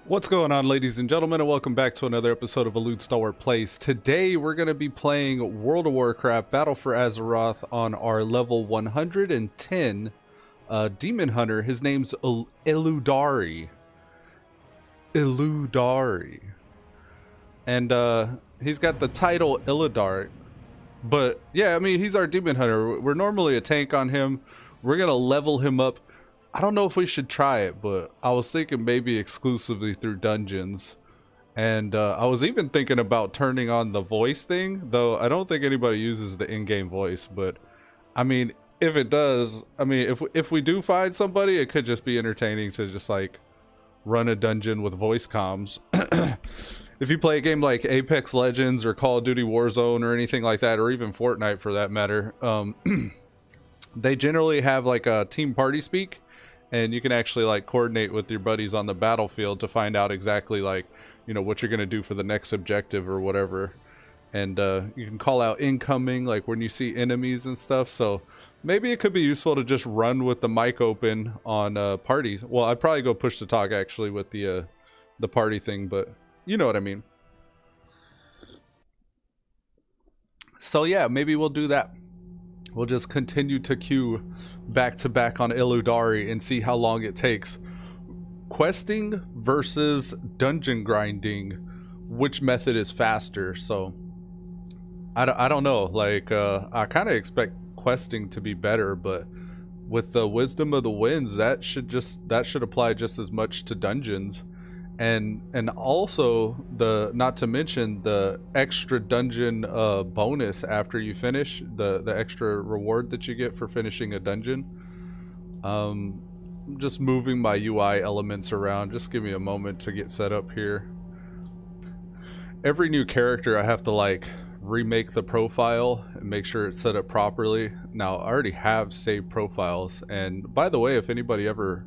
What's going on, ladies and gentlemen, and welcome back to another episode of Elude Stalwart Plays. Today we're going to be playing World of Warcraft Battle for Azeroth on our level 110 Demon Hunter. His name's Eludari. Eludari. And he's got the title Illidari. But yeah, I mean, he's our Demon Hunter. We're normally a tank on him. We're going to level him up. I don't know if we should try it, but I was thinking maybe exclusively through dungeons. And I was even thinking about turning on the voice thing, though I don't think anybody uses the in-game voice. But I mean, if it does, I mean, if we do find somebody, it could just be entertaining to just like run a dungeon with voice comms. If you play a game like Apex Legends or Call of Duty Warzone or anything like that, or even Fortnite for that matter, they generally have like a team party speak. And you can actually like coordinate with your buddies on the battlefield to find out exactly like, you know, what you're going to do for the next objective or whatever. And you can call out incoming like when you see enemies and stuff. So maybe it could be useful to just run with the mic open on parties. Well, I'd probably go push to talk actually with the party thing, but you know what I mean. So yeah, maybe we'll do that. We'll just continue to queue back to back on Eludari and see how long it takes. Questing versus dungeon grinding, which method is faster? So I don't know. Like I kind of expect questing to be better, but with the wisdom of the winds, that should apply just as much to dungeons. And also not to mention the extra dungeon bonus after you finish, the extra reward that you get for finishing a dungeon. Just moving my UI elements around. Just give me a moment to get set up here. Every new character I have to like remake the profile and make sure it's set up properly. Now I already have saved profiles, and by the way, if anybody ever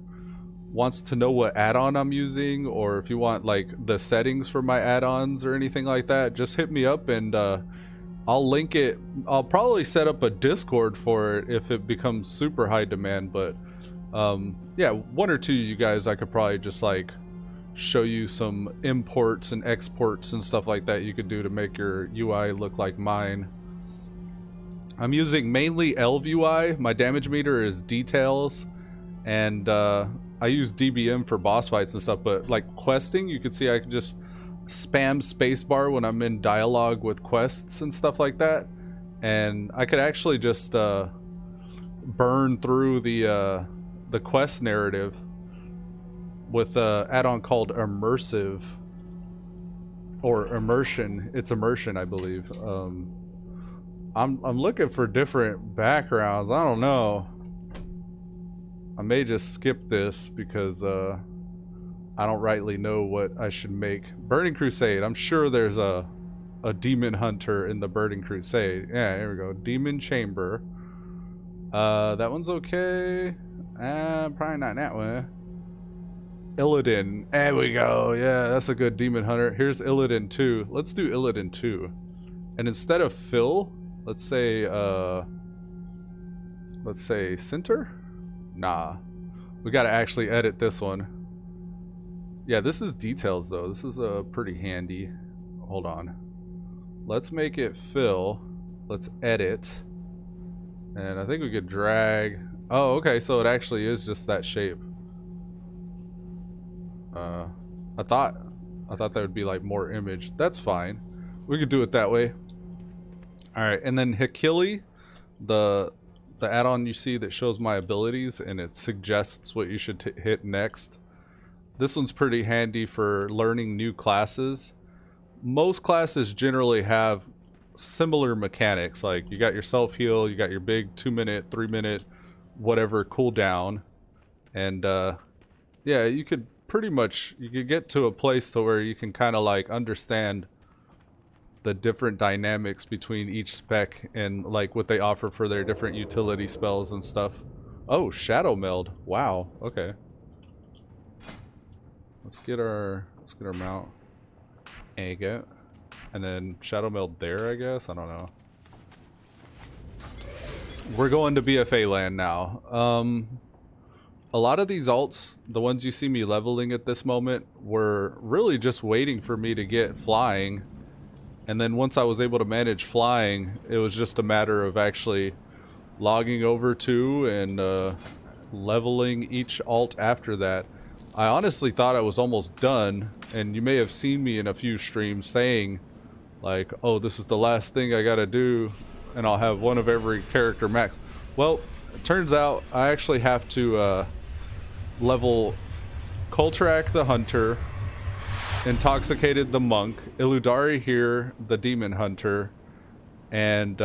wants to know what add-on I'm using, or if you want like the settings for my add-ons or anything like that, just hit me up and I'll link it. I'll probably set up a Discord for it if it becomes super high demand, but yeah, one or two of you guys I could probably just like show you some imports and exports and stuff like that you could do to make your UI look like mine. I'm using mainly Elv UI. My damage meter is details, and I use DBM for boss fights and stuff, but like questing, you can see I can just spam spacebar when I'm in dialogue with quests and stuff like that. And I could actually just burn through the quest narrative with an add-on called Immersive, or Immersion. It's Immersion, I believe. I'm looking for different backgrounds. I don't know. I may just skip this because I don't rightly know what I should make. Burning Crusade. I'm sure there's a demon hunter in the Burning Crusade. Yeah, here we go. Demon Chamber. That one's okay. Probably not that one. Illidan. There we go. Yeah, that's a good demon hunter. Here's Illidan 2. Let's do Illidan 2. And instead of Phil, let's say Center? Nah, we gotta actually edit this one. Yeah, this is details though. This is pretty handy. Hold on. Let's make it Phil. Let's edit. And I think we could drag. Oh, okay, so it actually is just that shape. I thought that would be like more image. That's fine. We could do it that way. Alright, and then Hikili, the add-on you see that shows my abilities and it suggests what you should hit next. This one's pretty handy for learning new classes. Most classes generally have similar mechanics, like you got your self-heal, you got your big 2-minute, 3-minute, whatever cooldown, and yeah, you could get to a place to where you can kind of like understand the different dynamics between each spec and like what they offer for their different utility spells and stuff. Oh, Shadow Meld. Wow. Okay. Let's get our mount. Egg it. And then Shadow Meld there, I guess. I don't know. We're going to BFA land now. a lot of these alts, the ones you see me leveling at this moment, were really just waiting for me to get flying. And then once I was able to manage flying, it was just a matter of actually logging over to and leveling each alt after that. I honestly thought I was almost done, and you may have seen me in a few streams saying, like, oh, this is the last thing I gotta do, and I'll have one of every character max. Well, it turns out I actually have to level Koltrak the Hunter, Intoxicated the Monk, Eludari here, the Demon Hunter, and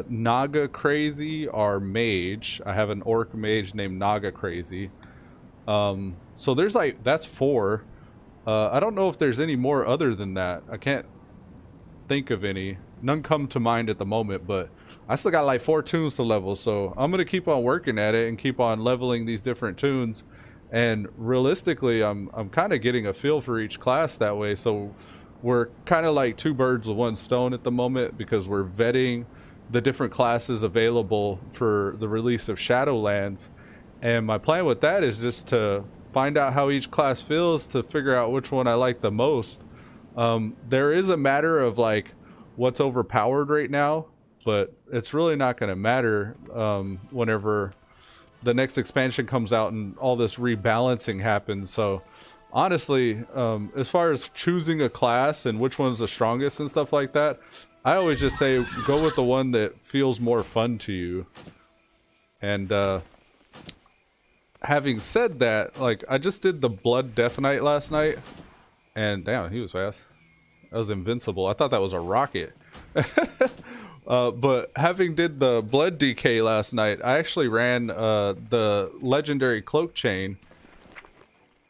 Naga Crazy, our mage. I have an orc mage named Naga Crazy. So there's like, that's 4. I don't know if there's any more other than that. I can't think of any. None come to mind at the moment, but I still got like 4 tunes to level, so I'm gonna keep on working at it and keep on leveling these different tunes. And realistically, I'm kind of getting a feel for each class that way, so we're kind of like 2 birds with 1 stone at the moment, because we're vetting the different classes available for the release of Shadowlands. And my plan with that is just to find out how each class feels, to figure out which one I like the most. There is a matter of like what's overpowered right now, but it's really not going to matter whenever the next expansion comes out and all this rebalancing happens. So honestly, as far as choosing a class and which one's the strongest and stuff like that, I always just say go with the one that feels more fun to you. And having said that, like, I just did the Blood Death Knight last night, and damn, he was fast. That was invincible. I thought that was a rocket. But having did the Blood DK last night, I actually ran the legendary cloak chain,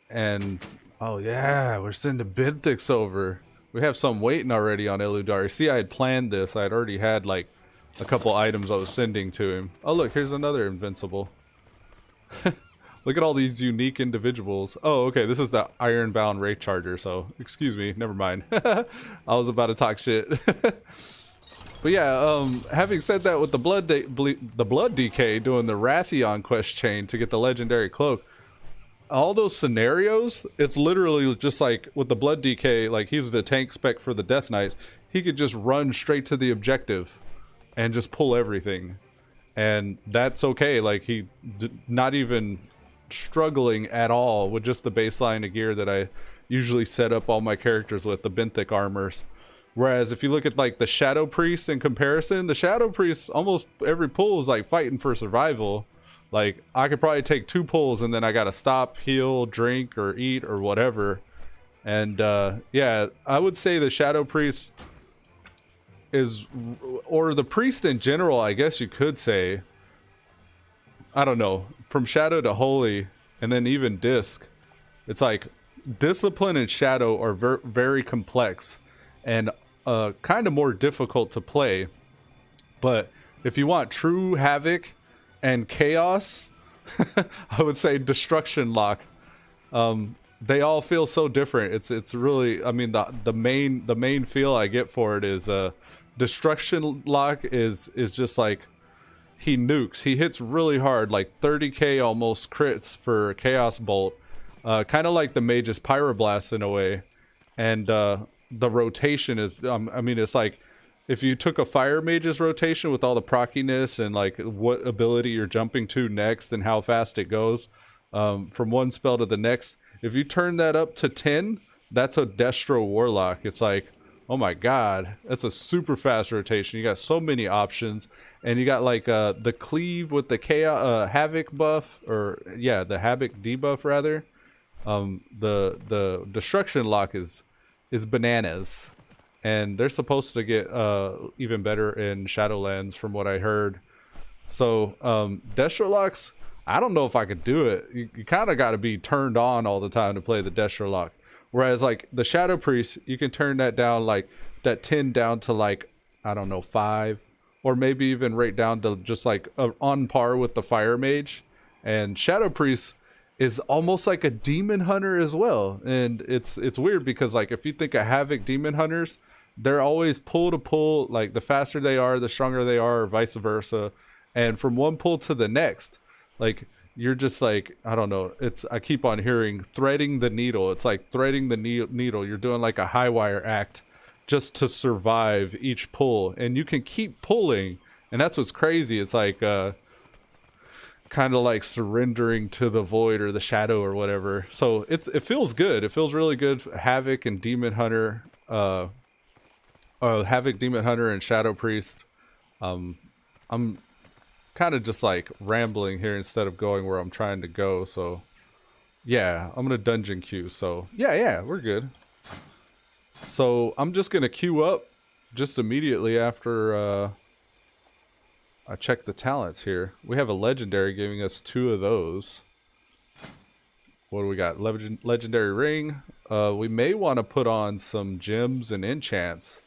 and oh yeah, we're sending Binthics over. We have some waiting already on Eludari. See, I had planned this. I had already had like a couple items I was sending to him. Oh look, here's another invincible. Look at all these unique individuals. Oh, okay, this is the Ironbound Wraith Charger, so excuse me, never mind. I was about to talk shit. But yeah, having said that, with the Blood DK doing the Wrathion quest chain to get the legendary cloak, all those scenarios, it's literally just like with the Blood DK, like he's the tank spec for the Death Knights. He could just run straight to the objective and just pull everything. And that's okay, like he not even struggling at all with just the baseline of gear that I usually set up all my characters with, the Benthic armors. Whereas if you look at like the Shadow Priest in comparison, the Shadow Priest, almost every pull is like fighting for survival. Like I could probably take 2 pulls and then I gotta stop, heal, drink, or eat, or whatever. And yeah, I would say the Shadow Priest is, or the priest in general, I guess you could say, I don't know, from Shadow to Holy, and then even Disc, it's like Discipline and Shadow are very complex and kind of more difficult to play. But if you want true havoc and chaos, I would say Destruction Lock. They all feel so different. It's really, I mean, the main feel I get for it is Destruction Lock is just like, he nukes. He hits really hard, like 30k almost crits for Chaos Bolt. Kind of like the Mage's Pyroblast in a way. And the rotation is, I mean, it's like if you took a Fire Mage's rotation with all the prockiness and like what ability you're jumping to next and how fast it goes from one spell to the next. If you turn that up to 10, that's a Destro Warlock. It's like, oh my god, that's a super fast rotation. You got so many options, and you got like the cleave with the chaos havoc buff, or yeah, the havoc debuff rather. The Destruction Lock is bananas, and they're supposed to get even better in Shadowlands from what I heard. So Destro Locks, I don't know if I could do it. You kind of got to be turned on all the time to play the Destro Lock. Whereas like the Shadow Priest, you can turn that down, like that 10 down to like, I don't know, 5, or maybe even right down to just like on par with the Fire Mage. And Shadow Priest is almost like a Demon Hunter as well. And it's weird because like if you think of Havoc Demon Hunters, they're always pull to pull, like the faster they are, the stronger they are, or vice versa. And from one pull to the next, like you're just like, I don't know, I keep on hearing threading the needle. It's like threading the needle. You're doing like a high wire act just to survive each pull, and you can keep pulling, and that's what's crazy. It's like kind of like surrendering to the void or the shadow or whatever. So it feels good. It feels really good. Havoc and Demon Hunter, Havoc, Demon Hunter, and Shadow Priest. I'm kind of just like rambling here instead of going where I'm trying to go. So yeah, I'm gonna dungeon queue. So yeah, we're good. So I'm just gonna queue up just immediately after I check the talents here. We have a legendary giving us 2 of those. What do we got? Legendary ring. We may want to put on some gems and enchants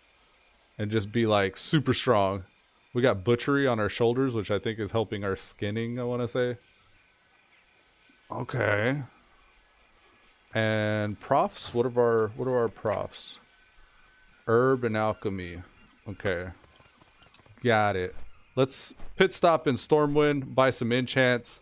and just be like super strong. We got butchery on our shoulders, which I think is helping our skinning, I want to say. Okay. And profs, what are our profs? Herb and alchemy. Okay. Got it. Let's pit stop in Stormwind, buy some enchants,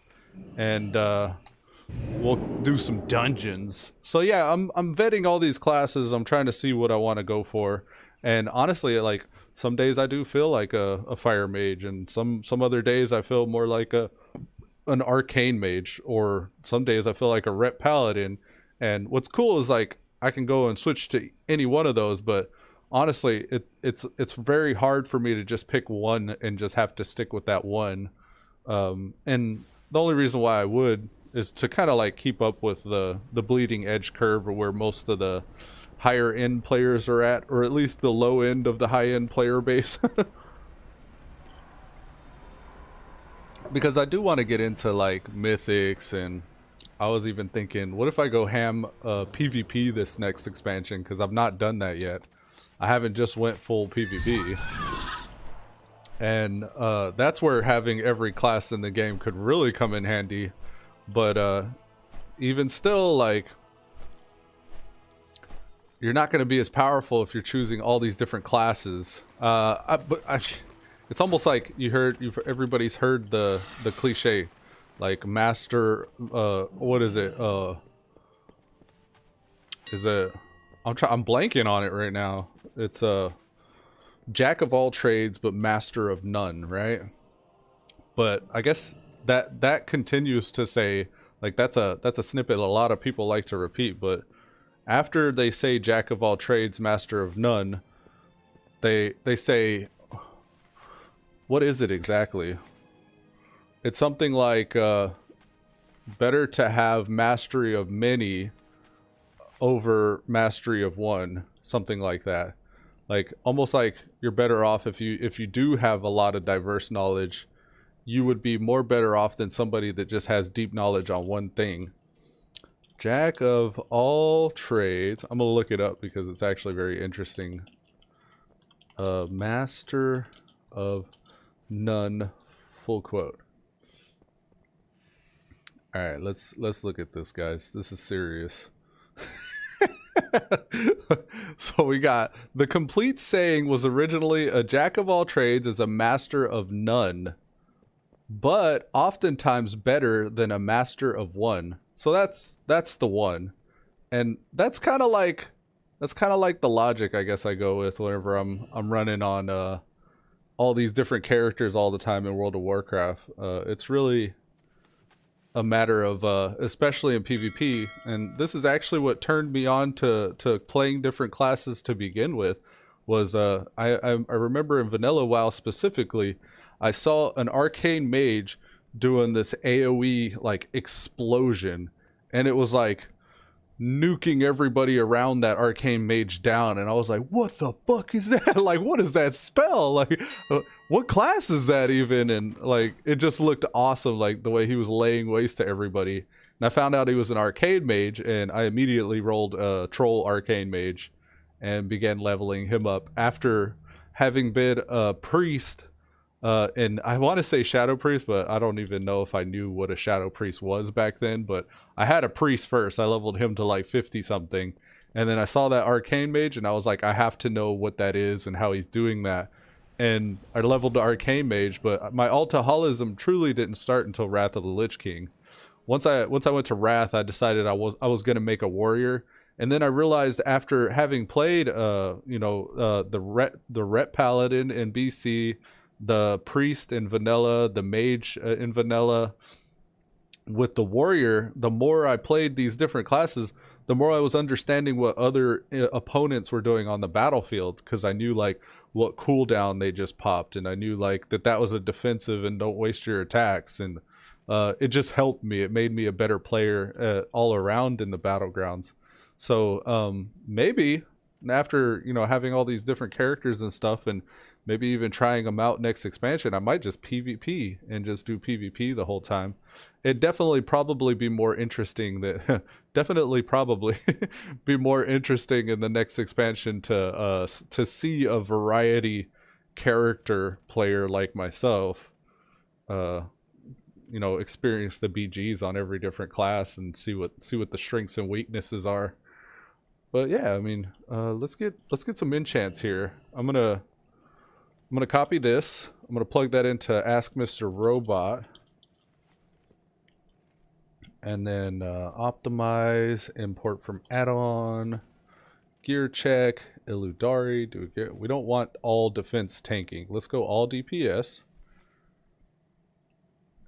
and we'll do some dungeons. So yeah, I'm vetting all these classes. I'm trying to see what I want to go for. And honestly, like, some days I do feel like a fire mage, and some other days I feel more like an arcane mage, or some days I feel like a rep paladin. And what's cool is like I can go and switch to any one of those, but honestly, it's very hard for me to just pick one and just have to stick with that one. And the only reason why I would is to kind of like keep up with the bleeding edge curve, or where most of the higher end players are at, or at least the low end of the high end player base. Because I do want to get into like mythics, and I was even thinking, what if I go ham PvP this next expansion, because I've not done that yet. I haven't just went full PvP. And that's where having every class in the game could really come in handy. But even still, like, you're not going to be as powerful if you're choosing all these different classes. It's almost like everybody's heard the cliche, like master. What is it? Is it? I'm blanking on it right now. It's a jack of all trades, but master of none, right? But I guess that continues to say, like, that's a snippet a lot of people like to repeat, but after they say jack of all trades, master of none, they say, what is it exactly? It's something like better to have mastery of many over mastery of one, something like that. Like, almost like you're better off if you do have a lot of diverse knowledge. You would be more better off than somebody that just has deep knowledge on one thing. Jack of all trades. I'm gonna look it up because it's actually very interesting. Master of none, full quote. All right, let's look at this, guys. This is serious. So we got, the complete saying was originally, a jack of all trades is a master of none, but oftentimes better than a master of one. So that's the one. And that's kind of like the logic I guess I go with whenever I'm running on all these different characters all the time in World of Warcraft. It's really a matter of especially in PvP, and this is actually what turned me on to playing different classes to begin with. Was I remember in Vanilla WoW specifically, I saw an arcane mage doing this AoE like explosion, and it was like nuking everybody around that arcane mage down, and I was like, what the fuck is that? Like, what is that spell? Like, what class is that even? And like, it just looked awesome, like the way he was laying waste to everybody. And I found out he was an arcane mage, and I immediately rolled a troll arcane mage and began leveling him up after having been a priest. And I want to say Shadow Priest, but I don't even know if I knew what a Shadow Priest was back then. But I had a priest first. I leveled him to like 50 something. And then I saw that arcane mage, and I was like, I have to know what that is and how he's doing that. And I leveled to arcane mage, but my alcoholism truly didn't start until Wrath of the Lich King. once I went to Wrath, I decided I was gonna make a warrior, and then I realized after having played the Ret Paladin in BC, the Priest in Vanilla, the Mage in Vanilla, with the Warrior, the more I played these different classes, the more I was understanding what other opponents were doing on the battlefield, because I knew like what cooldown they just popped, and I knew like that was a defensive and don't waste your attacks, and it just helped me. It made me a better player all around in the battlegrounds. So maybe after having all these different characters and stuff, and maybe even trying them out next expansion, I might just PvP and just do PvP the whole time. It'd definitely probably be more interesting definitely probably be more interesting in the next expansion to see a variety character player like myself experience the BGs on every different class and see what the strengths and weaknesses are. But yeah, I mean, let's get some enchants here. I'm gonna copy this. I'm gonna plug that into Ask Mr. Robot, and then optimize, import from add-on, gear check, Eludari. We don't want all defense tanking. Let's go all DPS.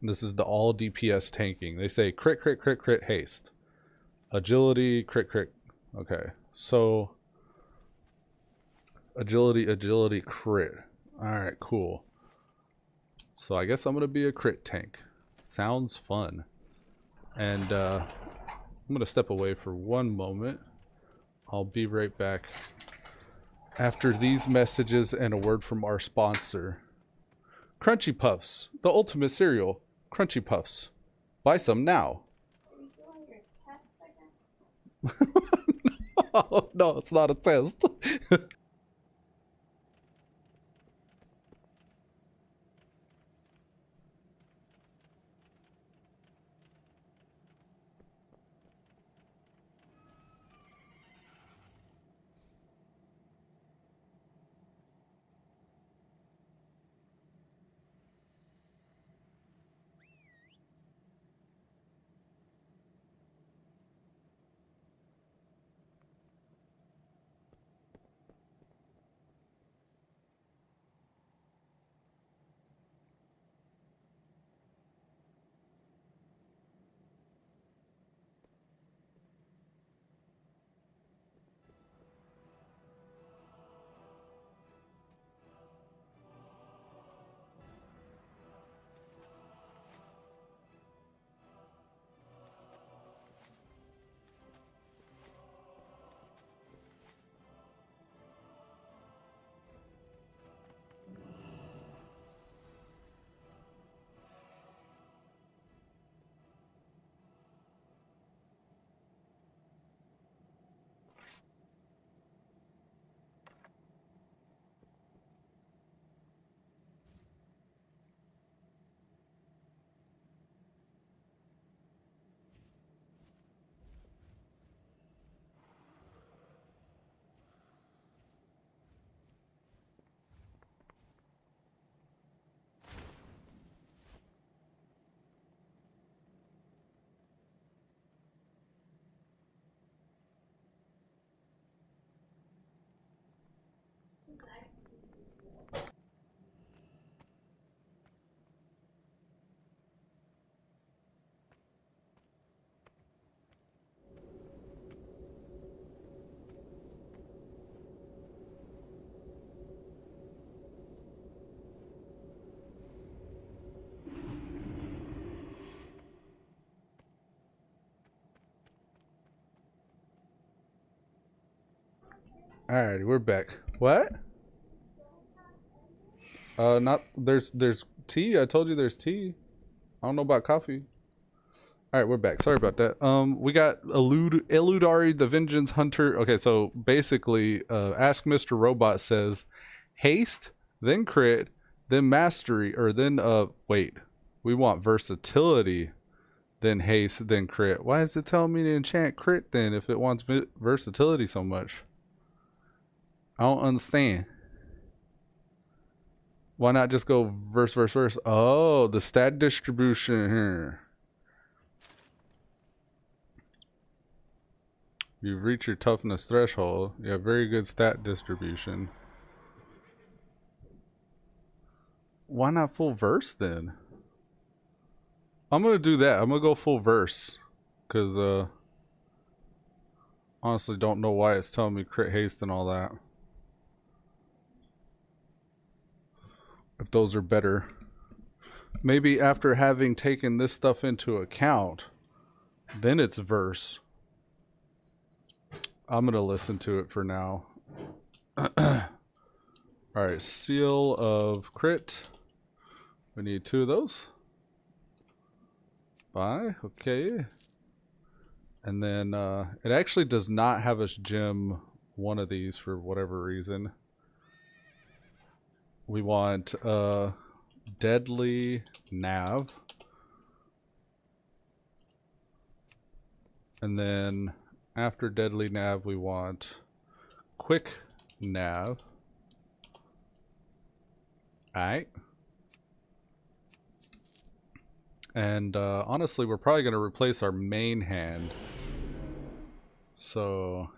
This is the all DPS tanking. They say crit, crit, crit, crit, haste, agility, crit, crit. Okay, so agility, crit. Alright, cool. So I guess I'm gonna be a crit tank. Sounds fun. And I'm gonna step away for one moment. I'll be right back after these messages and a word from our sponsor. Crunchy Puffs, the ultimate cereal. Crunchy Puffs. Buy some now. Are you doing your test again? No, it's not a test. Alrighty, we're back. What? Not there's tea. I told you there's tea. I don't know about coffee. Alright, we're back. Sorry about that. We got Eludari the Vengeance Hunter. Okay, so basically, Ask Mr. Robot says haste, then crit, then mastery, or then wait. We want versatility, then haste, then crit. Why is it telling me to enchant crit then if it wants versatility so much? I don't understand. Why not just go verse? Oh, the stat distribution here. You've reached your toughness threshold. You have very good stat distribution. Why not full verse then? I'm gonna do that. I'm gonna go full verse. Cause honestly don't know why it's telling me crit haste and all that. If those are better. Maybe after having taken this stuff into account, then it's verse. I'm gonna listen to it for now. Alright, seal of crit. We need 2 of those. Bye, okay. And then it actually does not have us gem one of these for whatever reason. We want deadly nav. And then after deadly nav we want quick nav. Alright. And honestly we're probably going to replace our main hand. So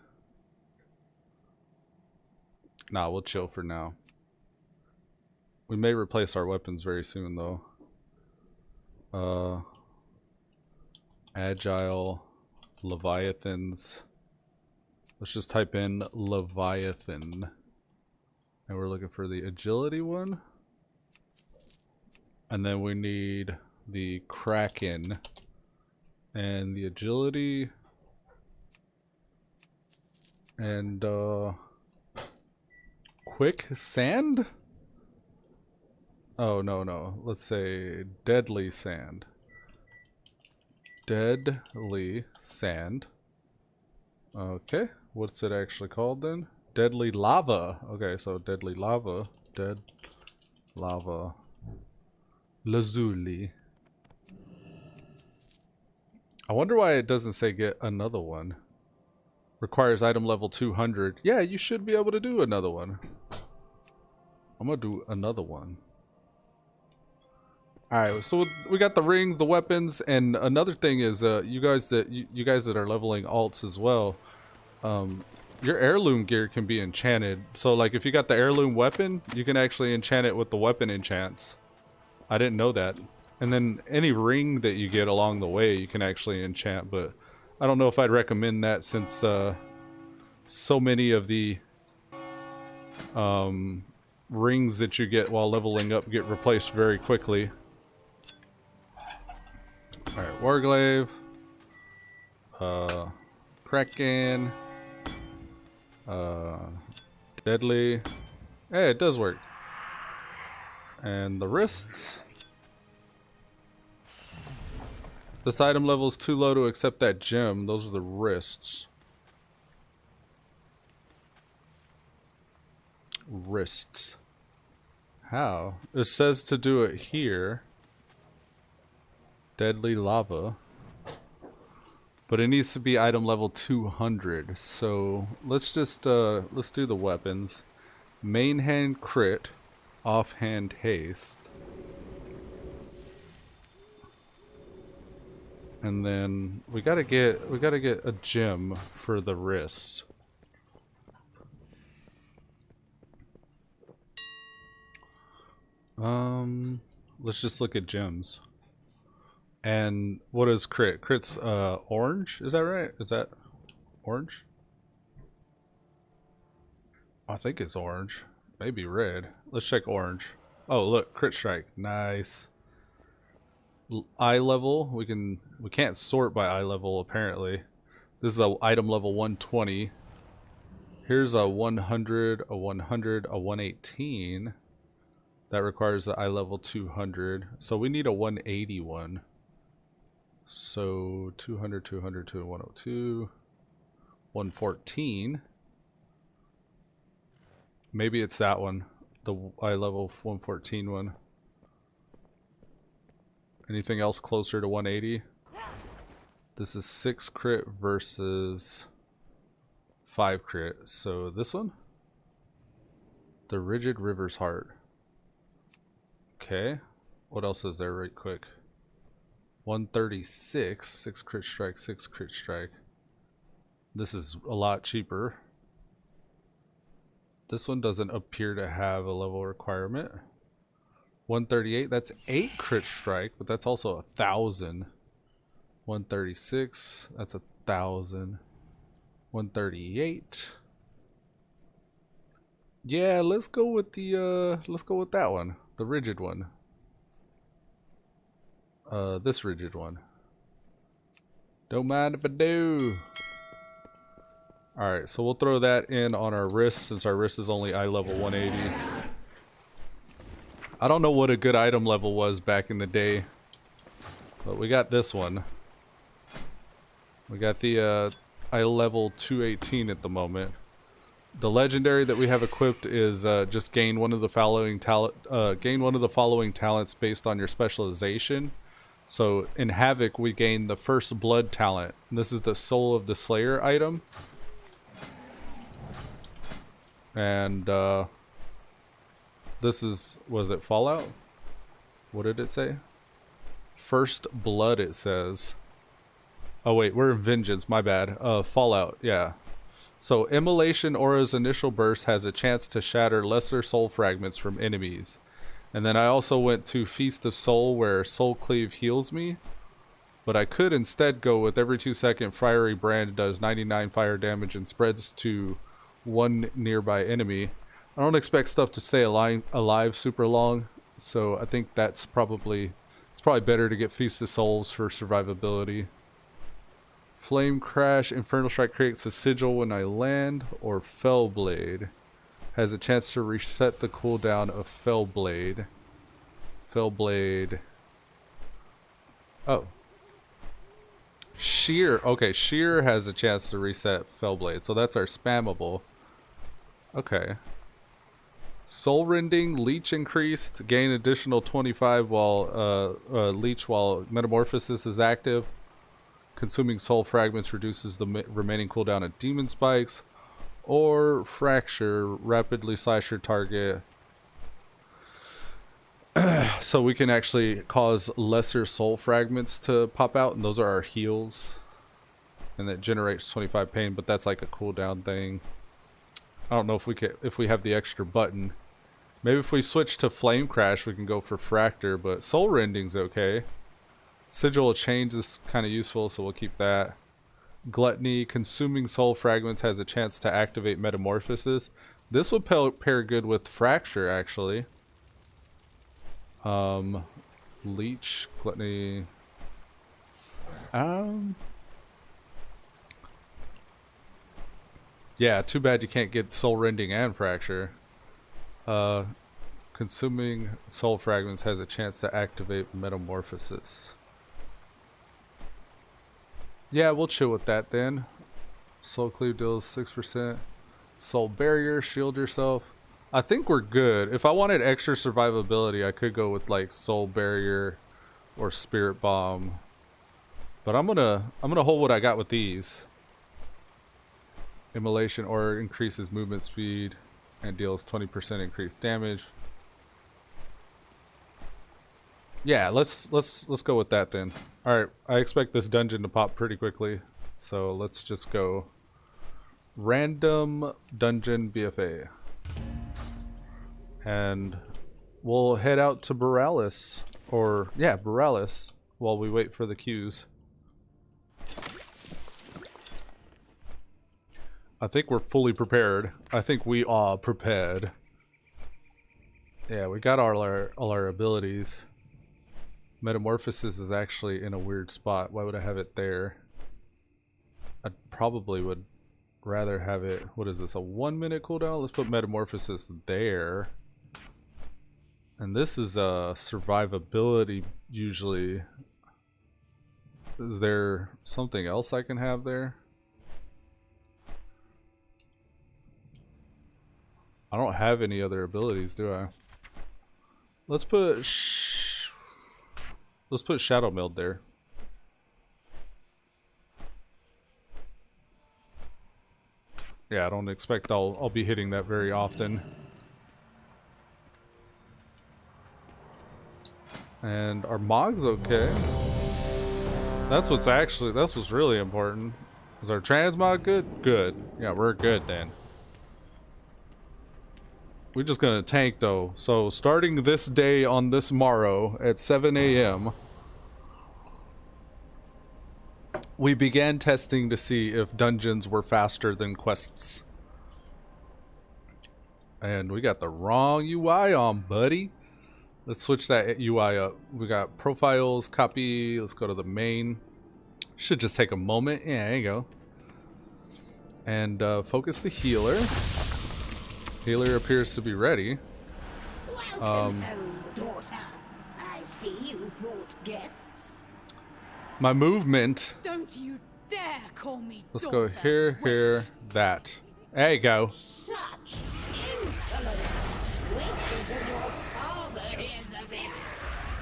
nah, we'll chill for now. We may replace our weapons very soon though. Agile Leviathans. Let's just type in Leviathan. And we're looking for the agility one. And then we need the Kraken. And the agility. And quick sand? Oh, no. Let's say deadly sand. Deadly sand. Okay. What's it actually called then? Deadly lava. Okay, so deadly lava. Dead lava. Lazuli. I wonder why it doesn't say get another one. Requires item level 200. Yeah, you should be able to do another one. I'm gonna do another one. Alright, so we got the rings, the weapons, and another thing is you guys that are leveling alts as well, your heirloom gear can be enchanted. So like if you got the heirloom weapon, you can actually enchant it with the weapon enchants. I didn't know that. And then any ring that you get along the way you can actually enchant, but I don't know if I'd recommend that since so many of the rings that you get while leveling up get replaced very quickly. Alright, Warglaive. Kraken. Deadly. Hey, it does work. And the wrists. This item level is too low to accept that gem. Those are the wrists. Wrists. How? It says to do it here. Deadly lava. But it needs to be item level 200. So let's just let's do the weapons. Main hand crit, offhand haste. And then we gotta get a gem for the wrist. Let's just look at gems. And what is crit? Crit's orange, is that right? Is that orange? I think it's orange. Maybe red. Let's check orange. Oh look, crit strike. Nice. Eye level, we can't sort by eye level apparently. This is a item level 120. Here's a 100, a 100, a 118. That requires the eye level 200. So we need a 181. So 200, 200, 200, 102, 114. Maybe it's that one, the eye level 114 one. Anything else closer to 180? This is 6 crit versus 5 crit. So this one? The Rigid River's Heart. Okay. What else is there right quick? 136. 6 crit strike, 6 crit strike. This is a lot cheaper. This one doesn't appear to have a level requirement. 138, that's 8 crit strike, but that's also 1,000. 136, that's 1,000. 138. Yeah, let's go with that one. The rigid one. This rigid one. Don't mind if I do. Alright, so we'll throw that in on our wrist since our wrist is only eye level 180. I don't know what a good item level was back in the day, but we got this one. We got the eye level 218 at the moment. The legendary that we have equipped is just gain one of the following talents based on your specialization. So in Havoc we gain the first blood talent. And this is the Soul of the Slayer item. And this is, was it Fallout? What did it say? First Blood, it says. Oh wait, we're in Vengeance, my bad. Fallout, yeah. So Immolation Aura's initial burst has a chance to shatter lesser soul fragments from enemies. And then I also went to Feast of Soul where Soul Cleave heals me. But I could instead go with every 2-second Fiery Brand does 99 fire damage and spreads to one nearby enemy. I don't expect stuff to stay alive super long, so I think it's probably better to get Feast of Souls for survivability. Flame Crash, Infernal Strike creates a sigil when I land, or Fellblade has a chance to reset the cooldown of Fellblade. Fellblade. Oh. Sheer. Okay, Sheer has a chance to reset Fellblade, so that's our spammable. Okay. Soul Rending, Leech increased, gain additional 25 while Leech while Metamorphosis is active. Consuming Soul Fragments reduces the remaining cooldown of Demon Spikes. Or Fracture, rapidly slash your target. So we can actually cause lesser Soul Fragments to pop out, and those are our heals. And that generates 25 pain, but that's like a cooldown thing. I don't know if we have the extra button. Maybe if we switch to Flame Crash, we can go for Fracture, but Soul Rending's okay. Sigil of Change is kind of useful, so we'll keep that. Gluttony, consuming soul fragments has a chance to activate Metamorphosis. This would pair good with Fracture, actually. Leech, Gluttony. Yeah, too bad you can't get Soul Rending and Fracture. Consuming soul fragments has a chance to activate Metamorphosis. Yeah, we'll chill with that then. Soul Cleave deals 6%. Soul Barrier, shield yourself. I think we're good. If I wanted extra survivability, I could go with like Soul Barrier or Spirit Bomb. But I'm gonna hold what I got with these. Immolation Aura increases movement speed and deals 20% increased damage. Yeah, let's go with that then. Alright, I expect this dungeon to pop pretty quickly. So let's just go random dungeon BFA. And we'll head out to Borealis. Or, yeah, Borealis while we wait for the queues. I think we're fully prepared. I think we are prepared. Yeah, we got all our abilities. Metamorphosis is actually in a weird spot. Why would I have it there? I probably would rather have it... What is this, a 1-minute cooldown? Let's put Metamorphosis there. And this is survivability usually. Is there something else I can have there? I don't have any other abilities, do I? Let's put Shadow Meld there. Yeah, I don't expect I'll be hitting that very often. And our Mog's okay. That's what's really important. Is our transmog good? Good. Yeah, we're good then. We're just gonna tank though. So starting this day on this morrow at 7 a.m. we began testing to see if dungeons were faster than quests. And we got the wrong UI on, buddy. Let's switch that UI up. We got profiles, copy. Let's go to the main. Should just take a moment. Yeah, there you go. And focus the healer. Healer appears to be ready. Welcome home, daughter. I see you brought guests. My movement. Don't you dare call me Let's daughter, go here, here, that. There you go. Such insolence. Wait until your father hears of this.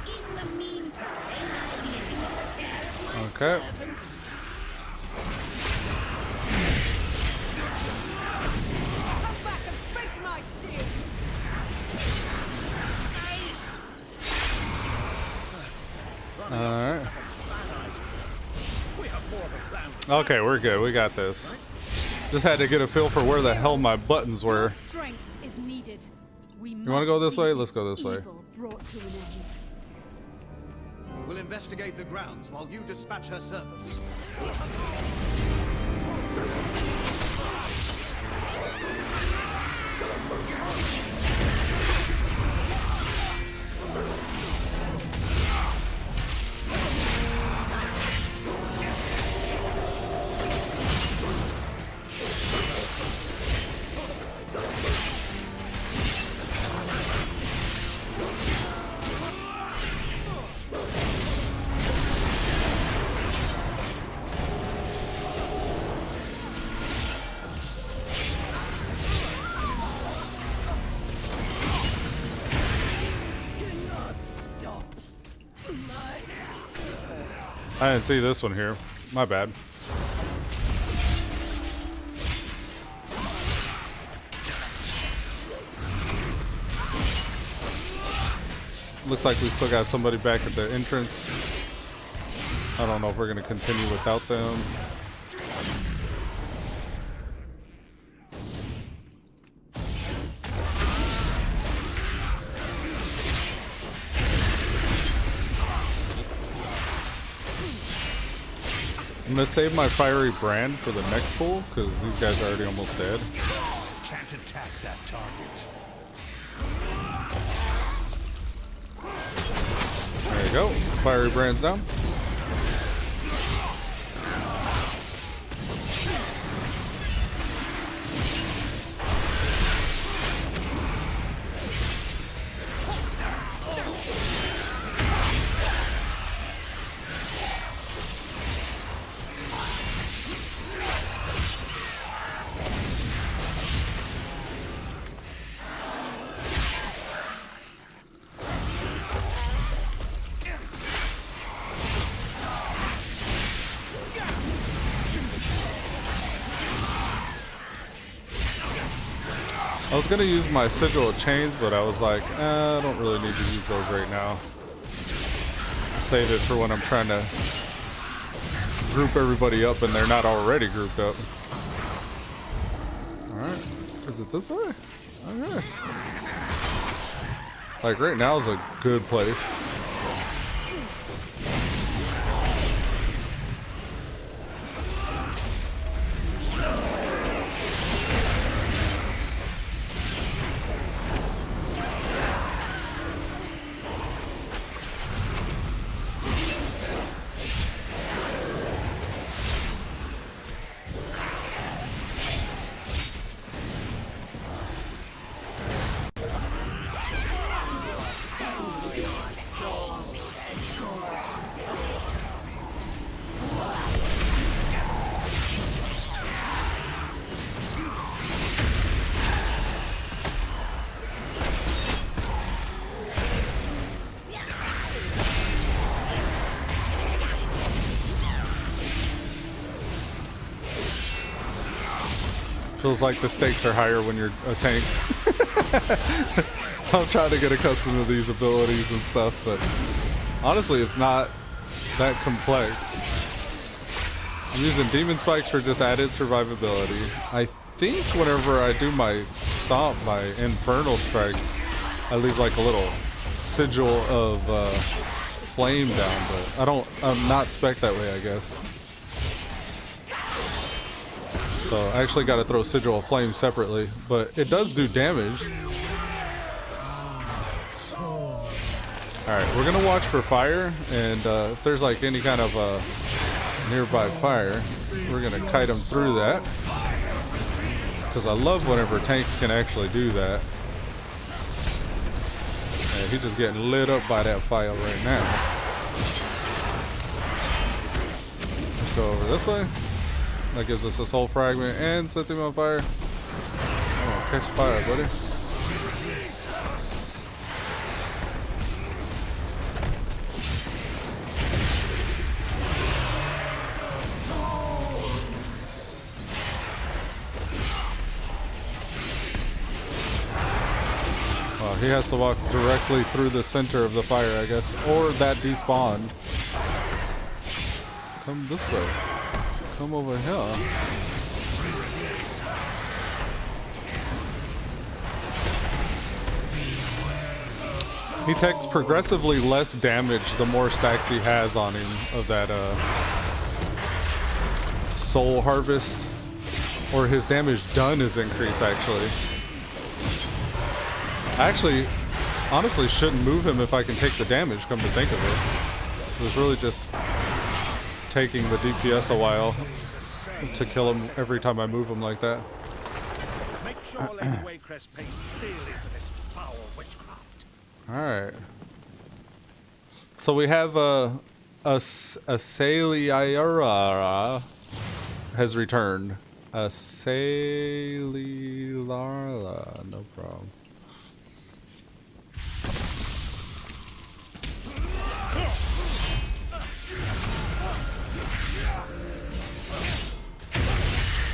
In the meantime, I leave you to care of my Okay. servants. come back and face my steel. Alright. Okay, we're good. We got this. Just had to get a feel for where the hell my buttons were. Strength is needed. We You wanna go this way? Let's go this way. Brought to an end. We'll investigate the grounds while you dispatch her servants. I didn't see this one here. My bad. Looks like we still got somebody back at the entrance. I don't know if we're going to continue without them. I'm gonna save my fiery brand for the next pull because these guys are already almost dead. Can't attack that target. There you go. Fiery brand's down. I was gonna use my sigil of chains, but I was like, I don't really need to use those right now. Save it for when I'm trying to group everybody up and they're not already grouped up. Alright, is it this way? Okay. Like right now is a good place. Feels like the stakes are higher when you're a tank. I'm trying to get accustomed to these abilities and stuff, but honestly, it's not that complex. I'm using demon spikes for just added survivability. I think whenever I do my stomp, my infernal strike, I leave like a little sigil of flame down, but I'm not spec that way, I guess. So I actually got to throw sigil of flame separately, but it does do damage. Alright, we're gonna watch for fire, and if there's like any kind of nearby fire, we're gonna kite them through that. Because I love whenever tanks can actually do that. And he's just getting lit up by that fire right now. Let's go over this way. That gives us a soul fragment and sets him on fire. Oh, catch fire, buddy. He has to walk directly through the center of the fire, I guess. Or that despawn. Come this way. Come over here. He takes progressively less damage the more stacks he has on him of that soul harvest. Or his damage done is increased, actually. I actually, honestly, shouldn't move him if I can take the damage, come to think of it. It was really just taking the DPS a while to kill him every time I move him like that. Make sure Lady Waycrest pays dearly for this foul witchcraft. Alright. So we have a Saliara has returned. A Saliara, no problem.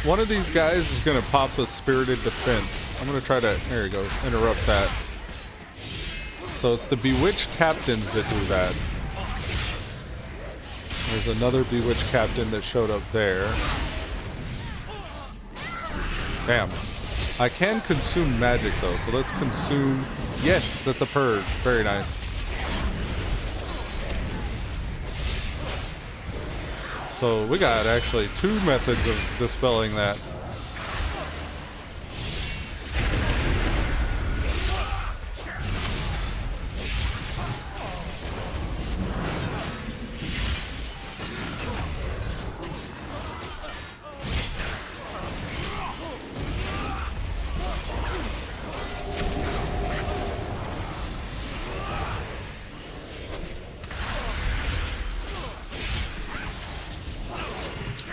One of these guys is going to pop a spirited defense. I'm going to try to, there he goes, interrupt that. So it's the bewitched captains that do that. There's another bewitched captain that showed up there. Bam. I can consume magic though, so let's consume. Yes, that's a purge. Very nice. So we got actually 2 methods of dispelling that.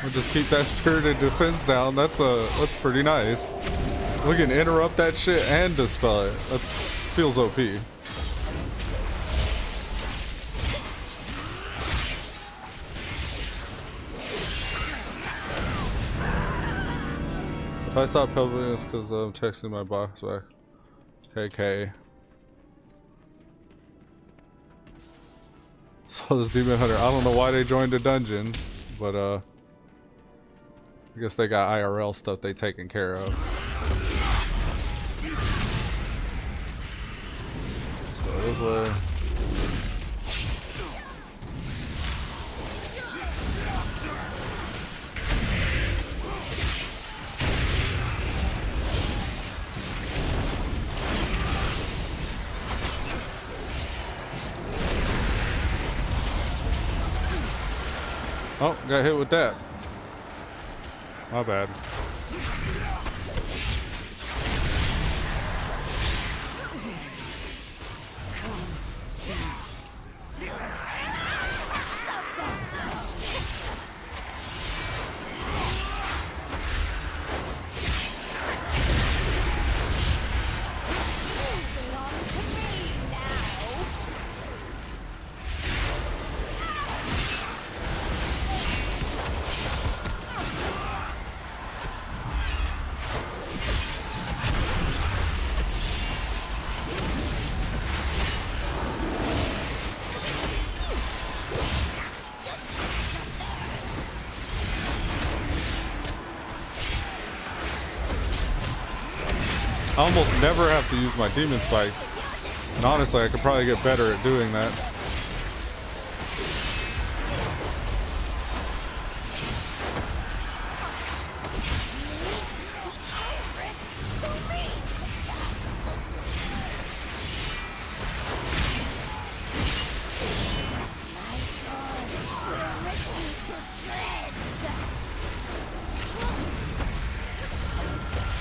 We'll just keep that spirited defense down. That's pretty nice. We can interrupt that shit and dispel it. That's feels OP. If I stop helping, it's because I'm texting my box back. KK. So this demon hunter, I don't know why they joined the dungeon, but I guess they got IRL stuff they taken care of. Let's go this way. Oh, got hit with that. My bad. I almost never have to use my demon spikes. And honestly, I could probably get better at doing that.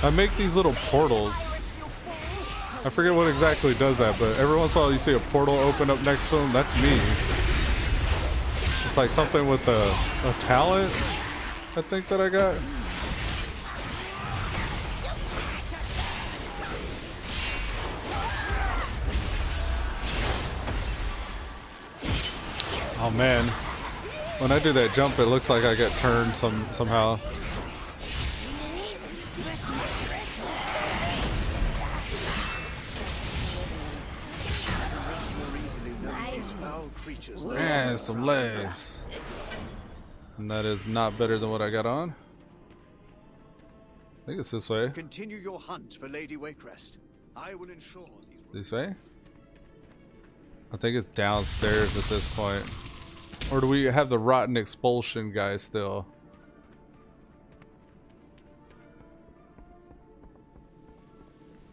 I make these little portals. I forget what exactly does that, but every once in a while you see a portal open up next to them. That's me. It's like something with a talent, I think, that I got. Oh man, when I do that jump, it looks like I get turned somehow. Man, some legs. And that is not better than what I got on. I think it's this way. Continue your hunt for Lady Waycrest. I will ensure these This way? I think it's downstairs at this point. Or do we have the rotten expulsion guy still?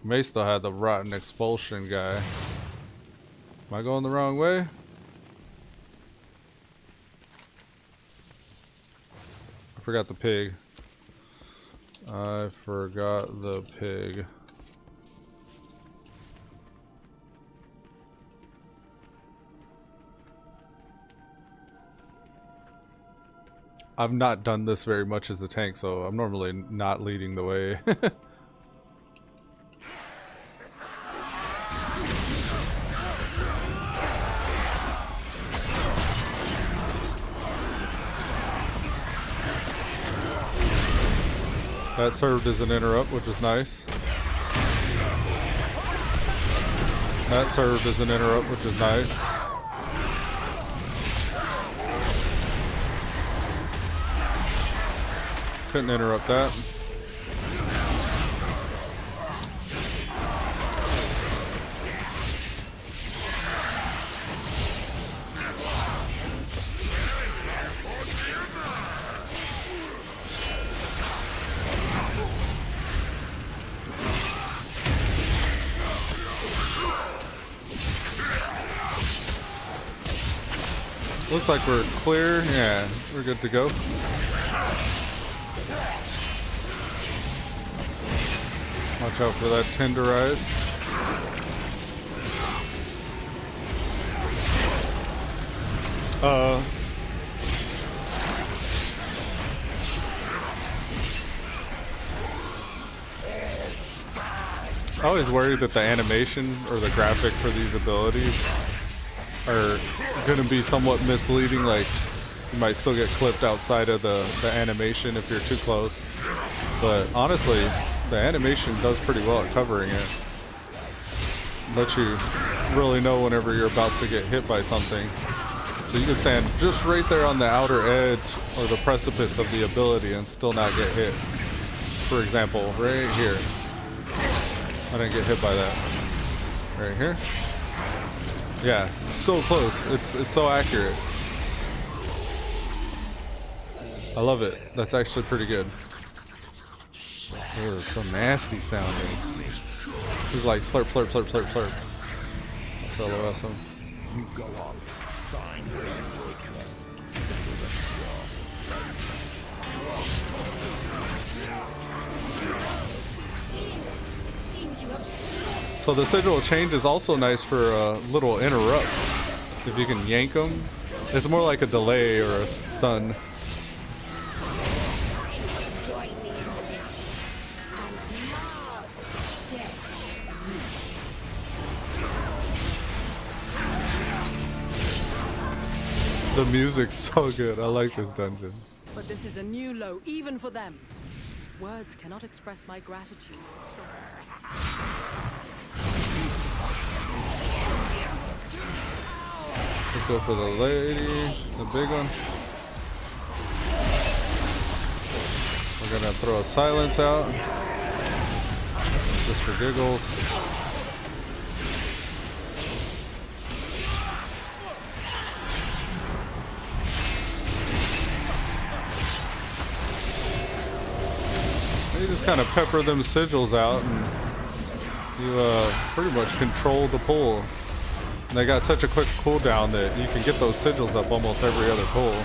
May still have the rotten expulsion guy. Am I going the wrong way? I forgot the pig. I forgot the pig. I've not done this very much as a tank, so I'm normally not leading the way. That served as an interrupt, which is nice. That served as an interrupt, which is nice. Couldn't interrupt that. Looks like we're clear. Yeah, we're good to go. Watch out for that tenderize. I always worry that the animation or the graphic for these abilities are going to be somewhat misleading. Like, you might still get clipped outside of the animation if you're too close. But honestly, the animation does pretty well at covering it. Lets you really know whenever you're about to get hit by something. So you can stand just right there on the outer edge or the precipice of the ability and still not get hit. For example, right here. I didn't get hit by that. Right here. Yeah, so close. It's so accurate. I love it. That's actually pretty good. It was so nasty sounding. It was like slurp, slurp, slurp, slurp, slurp. That's LOS him. You go on. Find Lady Waycrest. So the sigil change is also nice for a little interrupt. If you can yank them, it's more like a delay or a stun. The music's so good. I like this dungeon. But this is a new low, even for them. Words cannot express my gratitude for Stalwart. Let's go for the lady, the big one. We're gonna throw a silence out. Just for giggles. You just kind of pepper them sigils out and you pretty much control the pull. And they got such a quick cooldown that you can get those sigils up almost every other pull.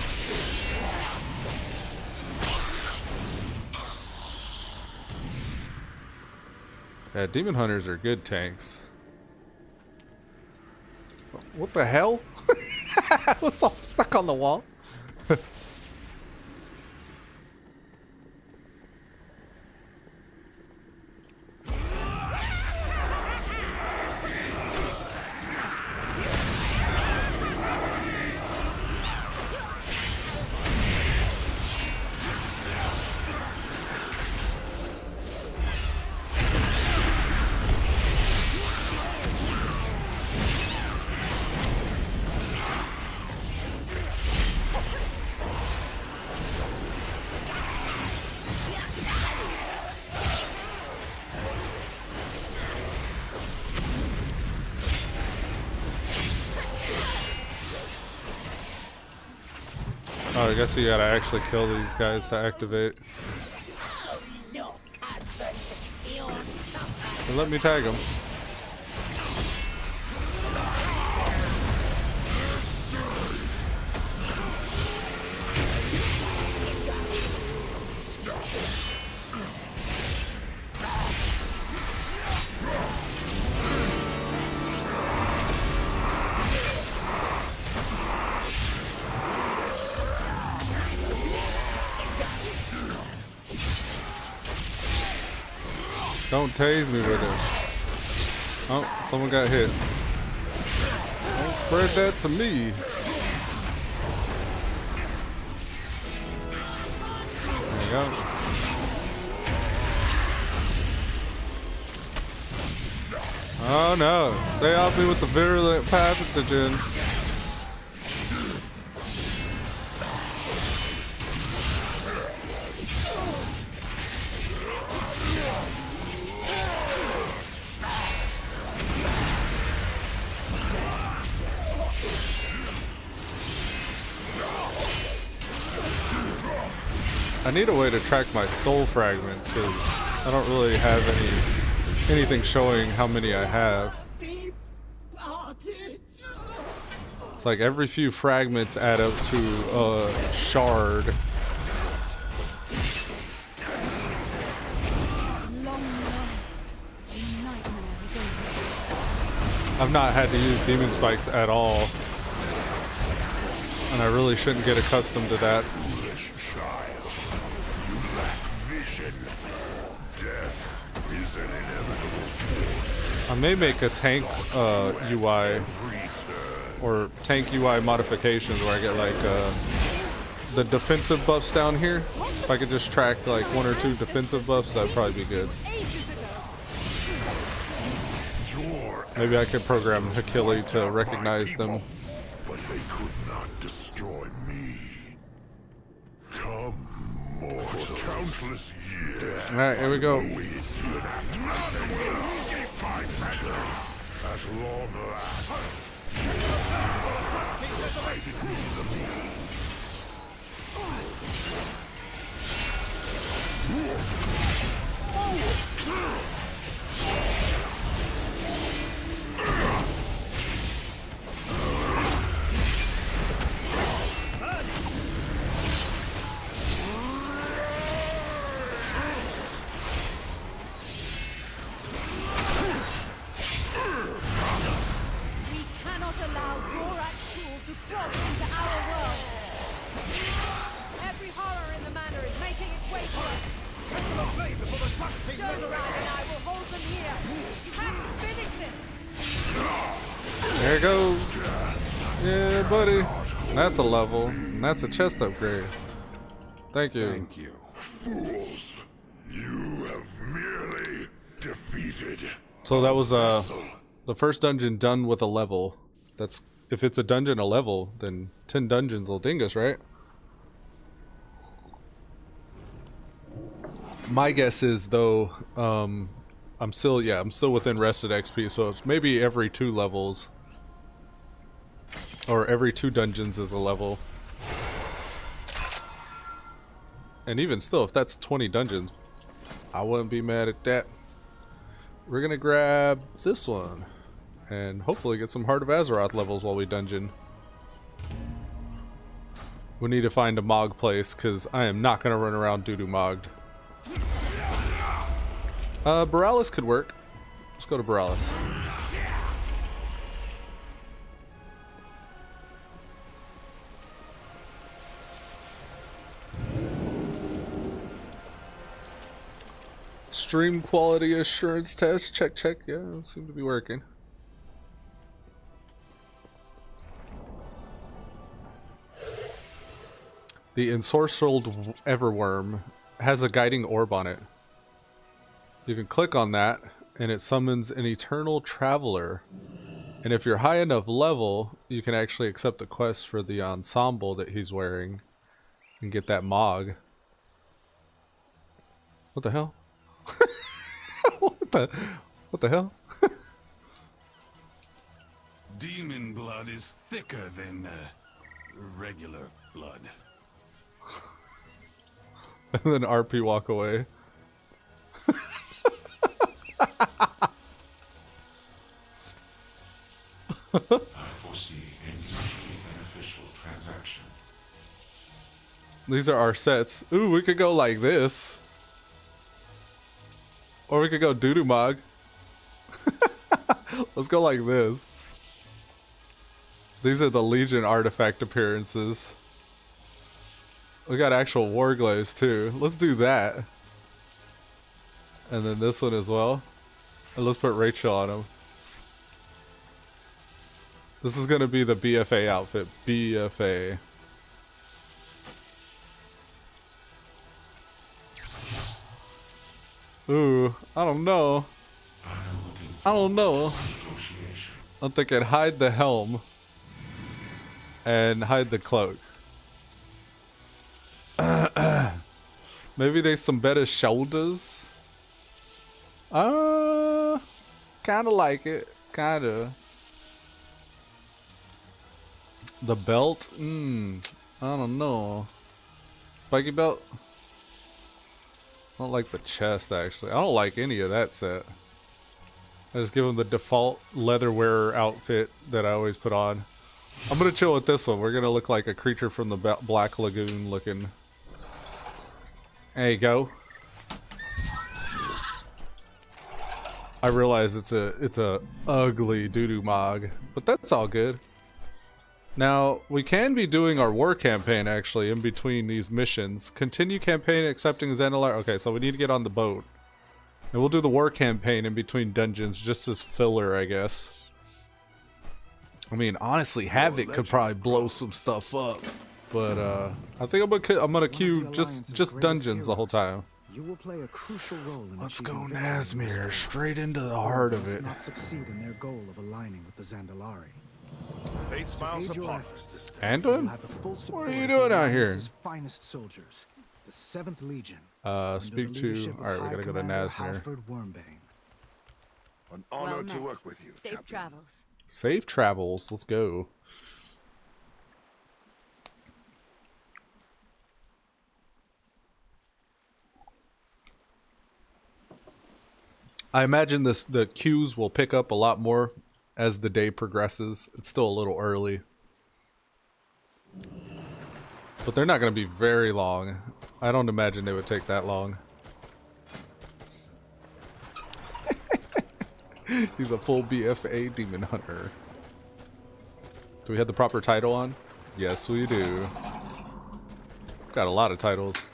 Yeah, demon hunters are good tanks. What the hell? I was all stuck on the wall. Oh, I guess you gotta actually kill these guys to activate. Look, husband, you'll suffer. So let me tag them. Don't tase me with it. Oh, someone got hit. Don't spread that to me. There you go. Oh no, stay off me with the virulent pathogen. I need a way to track my soul fragments because I don't really have anything showing how many I have. It's like every few fragments add up to a shard. Long last, the nightmare is over. I've not had to use demon spikes at all, and I really shouldn't get accustomed to that. I may make a tank UI or tank UI modifications where I get like the defensive buffs down here. If I could just track like 1 or 2 defensive buffs, that'd probably be good. Maybe I could program Hakili to recognize them. But they could not destroy me. Come, mortal. For countless years. Alright, here we go. At long last. There you go. Yeah, buddy. That's a level. And that's a chest upgrade. Thank you. Thank you. Fools, you have merely defeated. So that was the first dungeon done with a level. That's if it's a dungeon a level, then 10 dungeons will ding us, right? My guess is though, I'm still within rested XP, so it's maybe every 2 levels. Or every 2 dungeons is a level. And even still, if that's 20 dungeons, I wouldn't be mad at that. We're gonna grab this one. And hopefully get some Heart of Azeroth levels while we dungeon. We need to find a Mog place, because I am not gonna run around doo-doo mogged. Borealis could work. Let's go to Borealis. Stream quality assurance test. Check, check. Yeah, seem to be working. The ensorcelled Everworm has a guiding orb on it. You can click on that, and it summons an eternal traveler. And if you're high enough level, you can actually accept the quest for the ensemble that he's wearing and get that Mog. What the hell? What the hell? Demon blood is thicker than regular blood. And then RP walk away. I foresee a mutually beneficial transaction. These are our sets. Ooh, we could go like this. Or we could go doo-doo mog. Let's go like this. These are the Legion artifact appearances. We got actual warglows too. Let's do that. And then this one as well. And let's put Rachel on him. This is gonna be the BFA outfit. BFA. Ooh, I don't know. I don't know. I'm thinking hide the helm. And hide the cloak. Maybe there's some better shoulders. Kinda like it. Kinda. The belt? I don't know. Spiky belt? I don't like the chest, actually. I don't like any of that set. I just give him the default leather wearer outfit that I always put on. I'm gonna chill with this one. We're gonna look like a creature from the Black Lagoon looking. There you go. I realize it's a ugly doo-doo mog, but that's all good. Now, we can be doing our war campaign, actually, in between these missions. Continue campaign accepting Zandalar. Okay, so we need to get on the boat. And we'll do the war campaign in between dungeons, just as filler, I guess. I mean, honestly, Havoc could probably blow some stuff up. But, I think I'm gonna queue just dungeons the whole time. You will play a crucial role in Let's go achieving Nazmir, straight into the heart of it. Not succeed in their goal of aligning with the Zandalari. Fate smiles Aid your upon efforts. us. Anduin? You'll have the full What support are you of doing the out here? Alliance's finest soldiers, the 7th Legion. under Speak the to... leadership of Alright, we High gotta go to Commander Nazmir. Halford Wormbane. An honor Well to met. work with you, Safe Captain. travels. Safe travels, let's go. I imagine the queues will pick up a lot more as the day progresses. It's still a little early. But they're not going to be very long. I don't imagine they would take that long. He's a full BFA demon hunter. Do we have the proper title on? Yes, we do. Got a lot of titles.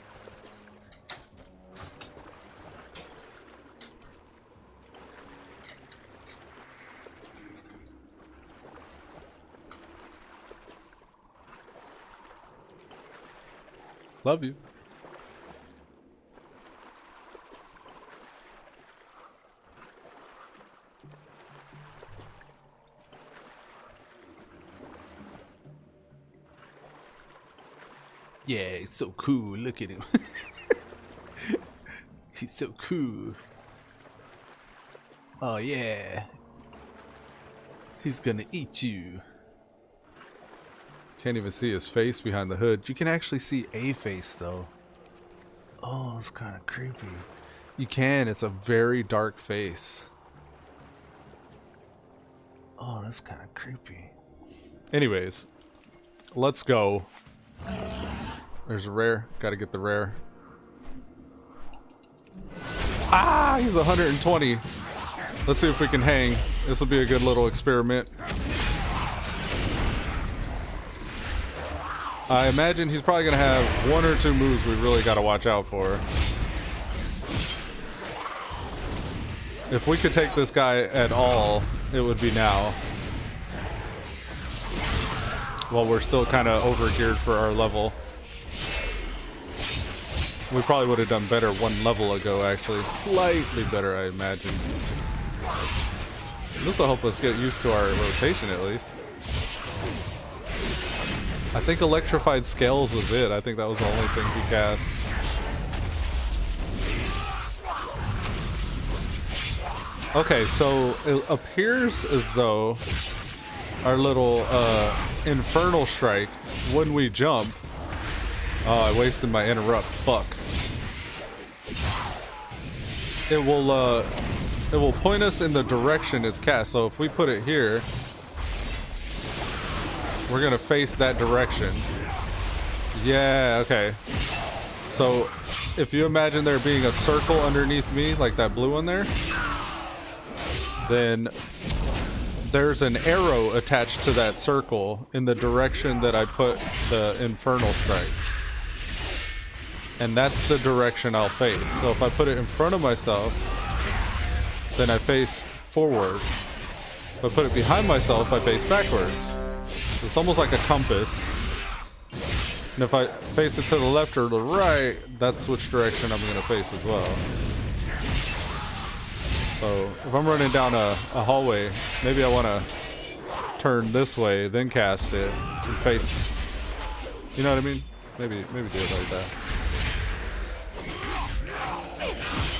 Love you. Yeah, he's so cool. Look at him. He's so cool. Oh yeah. He's gonna eat you. Can't even see his face behind the hood. You can actually see a face though. Oh, it's kind of creepy. You can. It's a very dark face. Oh, that's kind of creepy. Anyways, let's go. There's a rare. Got to get the rare. Ah, he's 120. Let's see if we can hang. This will be a good little experiment. I imagine he's probably going to have one or two moves we really got to watch out for. If we could take this guy at all, it would be now. Well, we're still kind of overgeared for our level. We probably would have done better one level ago, actually. Slightly better, I imagine. This will help us get used to our rotation, at least. I think Electrified Scales was it. I think that was the only thing he casts. Okay, so it appears as though our little Infernal Strike, when we jump... Oh, I wasted my interrupt. Fuck. It will point us in the direction it's cast. So if we put it here, we're gonna face that direction. Yeah, okay. So if you imagine there being a circle underneath me, like that blue one there, then there's an arrow attached to that circle in the direction that I put the Infernal Strike. And that's the direction I'll face. So if I put it in front of myself, then I face forward. If I put it behind myself, I face backwards. It's almost like a compass. And if I face it to the left or the right, that's which direction I'm gonna face as well. So if I'm running down a hallway, maybe I wanna turn this way, then cast it, and face, you know what I mean? Maybe do it like that.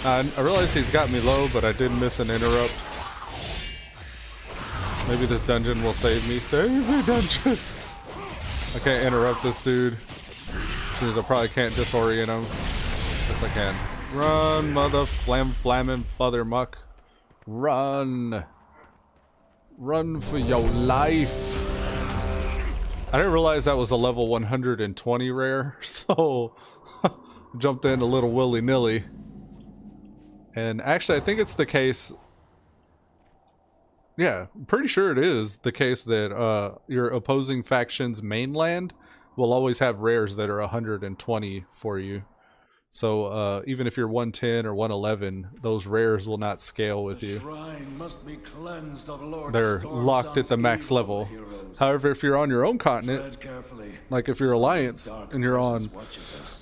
I realize he's got me low, but I did miss an interrupt. Maybe this dungeon will save me. Save me, dungeon! I can't interrupt this dude. Which means I probably can't disorient him. Yes, I can. Run, mother flammin' father muck. Run! Run for your life! I didn't realize that was a level 120 rare, so jumped in a little willy-nilly. And actually, I think it's the case... Yeah, I'm pretty sure it is the case that your opposing faction's mainland will always have rares that are 120 for you. So even if you're 110 or 111, those rares will not scale with you. They're locked at the max level. However, if you're on your own continent, like if you're Alliance and you're on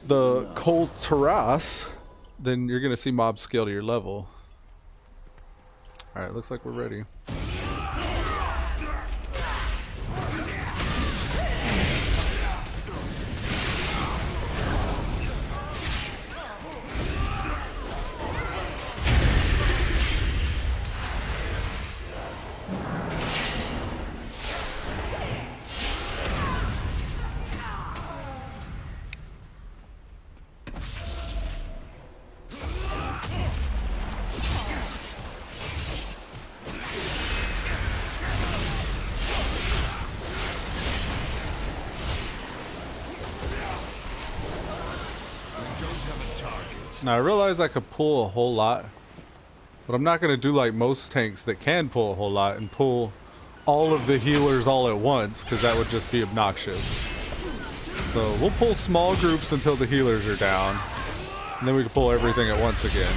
the Cold Terrace, then you're going to see mobs scale to your level. Alright, looks like we're ready. Now I realize I could pull a whole lot, but I'm not going to do like most tanks that can pull a whole lot and pull all of the healers all at once, because that would just be obnoxious. So we'll pull small groups until the healers are down, and then we can pull everything at once again.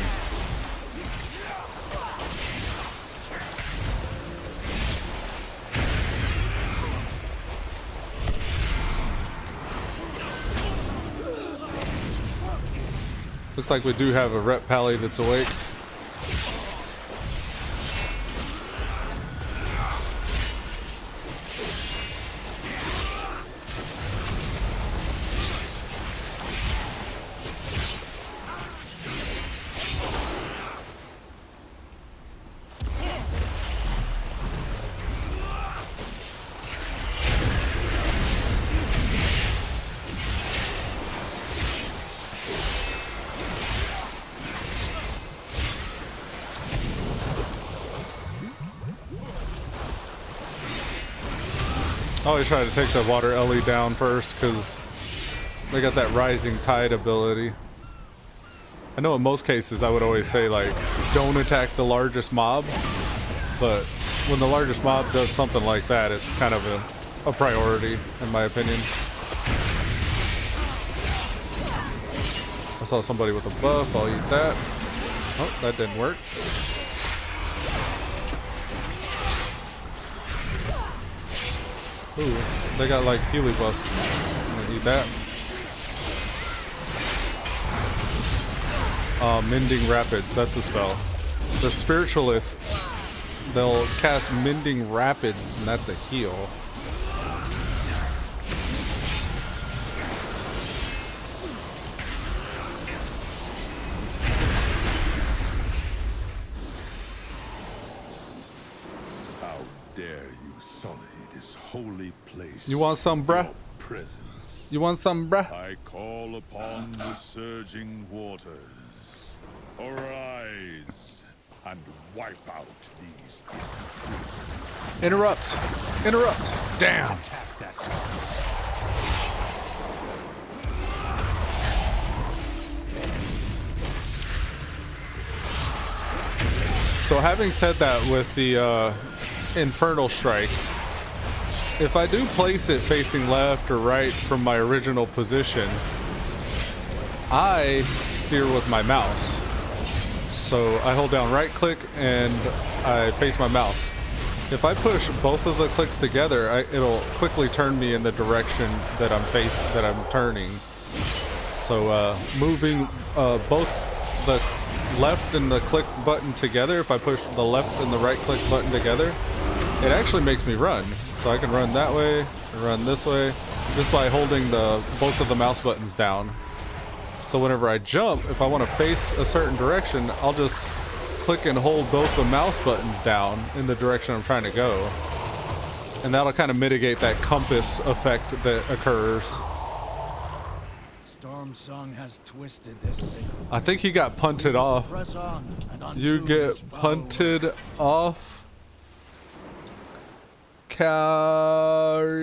Looks like we do have a rep pally that's awake. always try to take the water Ellie down first because they got that rising tide ability. I know in most cases I would always say like don't attack the largest mob, but when the largest mob does something like that, it's kind of a priority in my opinion. I saw somebody with a buff, I'll eat that. Oh, that didn't work. Ooh, they got like Healy buffs. I'm gonna eat that. Mending Rapids, that's a spell. The Spiritualists, they'll cast Mending Rapids, and that's a heal. How dare you sully this holy place? You want some, bruh? Presence. You want some, bruh? I call upon the surging waters. Arise and wipe out these intruders. Interrupt! Interrupt! Damn! So having said that with the Infernal Strike, if I do place it facing left or right from my original position, I steer with my mouse. So I hold down right click and I face my mouse. If I push both of the clicks together, it'll quickly turn me in the direction that I'm turning. So moving both the left and the click button together, if I push the left and the right click button together, it actually makes me run. So I can run that way and run this way just by holding both of the mouse buttons down. So whenever I jump, if I want to face a certain direction, I'll just click and hold both the mouse buttons down in the direction I'm trying to go. And that'll kind of mitigate that compass effect that occurs. Storm Song has twisted this signal. I think he got punted off. Press on and undo You get this foul punted off, Karina.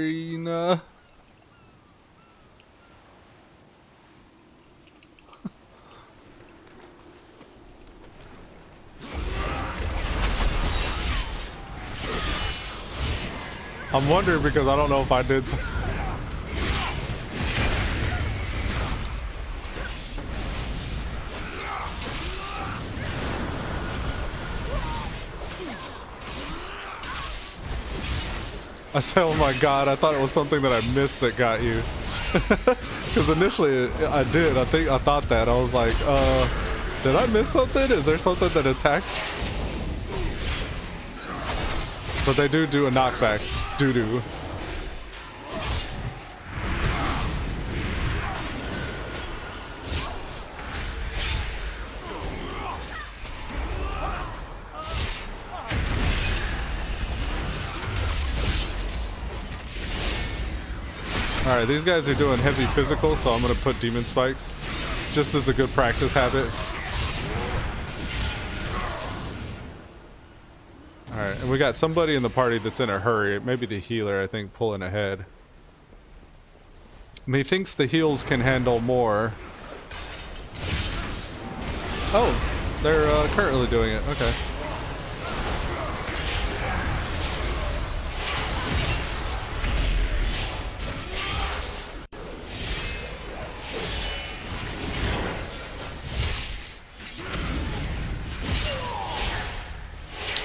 I'm wondering because I don't know if I did something. I said, oh my god, I thought it was something that I missed that got you. Because initially I did. I thought that. I was like, did I miss something? Is there something that attacked? But they do a knockback. Doo-doo. Alright, these guys are doing heavy physical, so I'm gonna put demon spikes. Just as a good practice habit. Alright, and we got somebody in the party that's in a hurry. Maybe the healer, I think, pulling ahead. And he thinks the heals can handle more. Oh, they're currently doing it. Okay.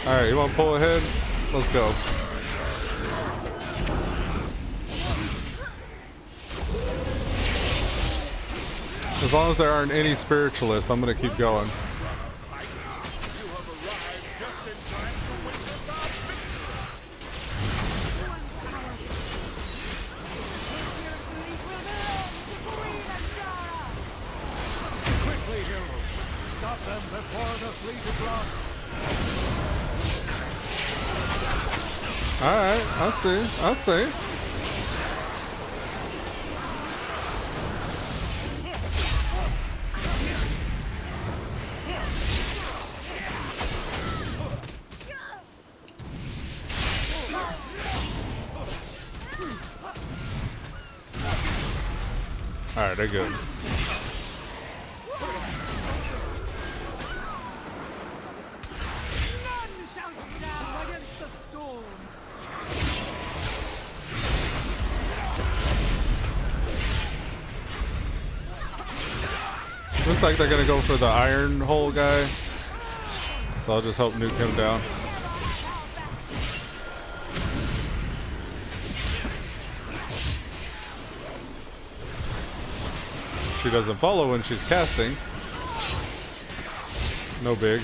Alright, you want to pull ahead? Let's go. As long as there aren't any spiritualists, I'm going to keep going. Quickly, heroes! Stop them before the fleet is lost! Alright, I see. Alright, they're good. None shall stand against the storm. Looks like they're gonna go for the iron hole guy. So I'll just help nuke him down. She doesn't follow when she's casting. No big.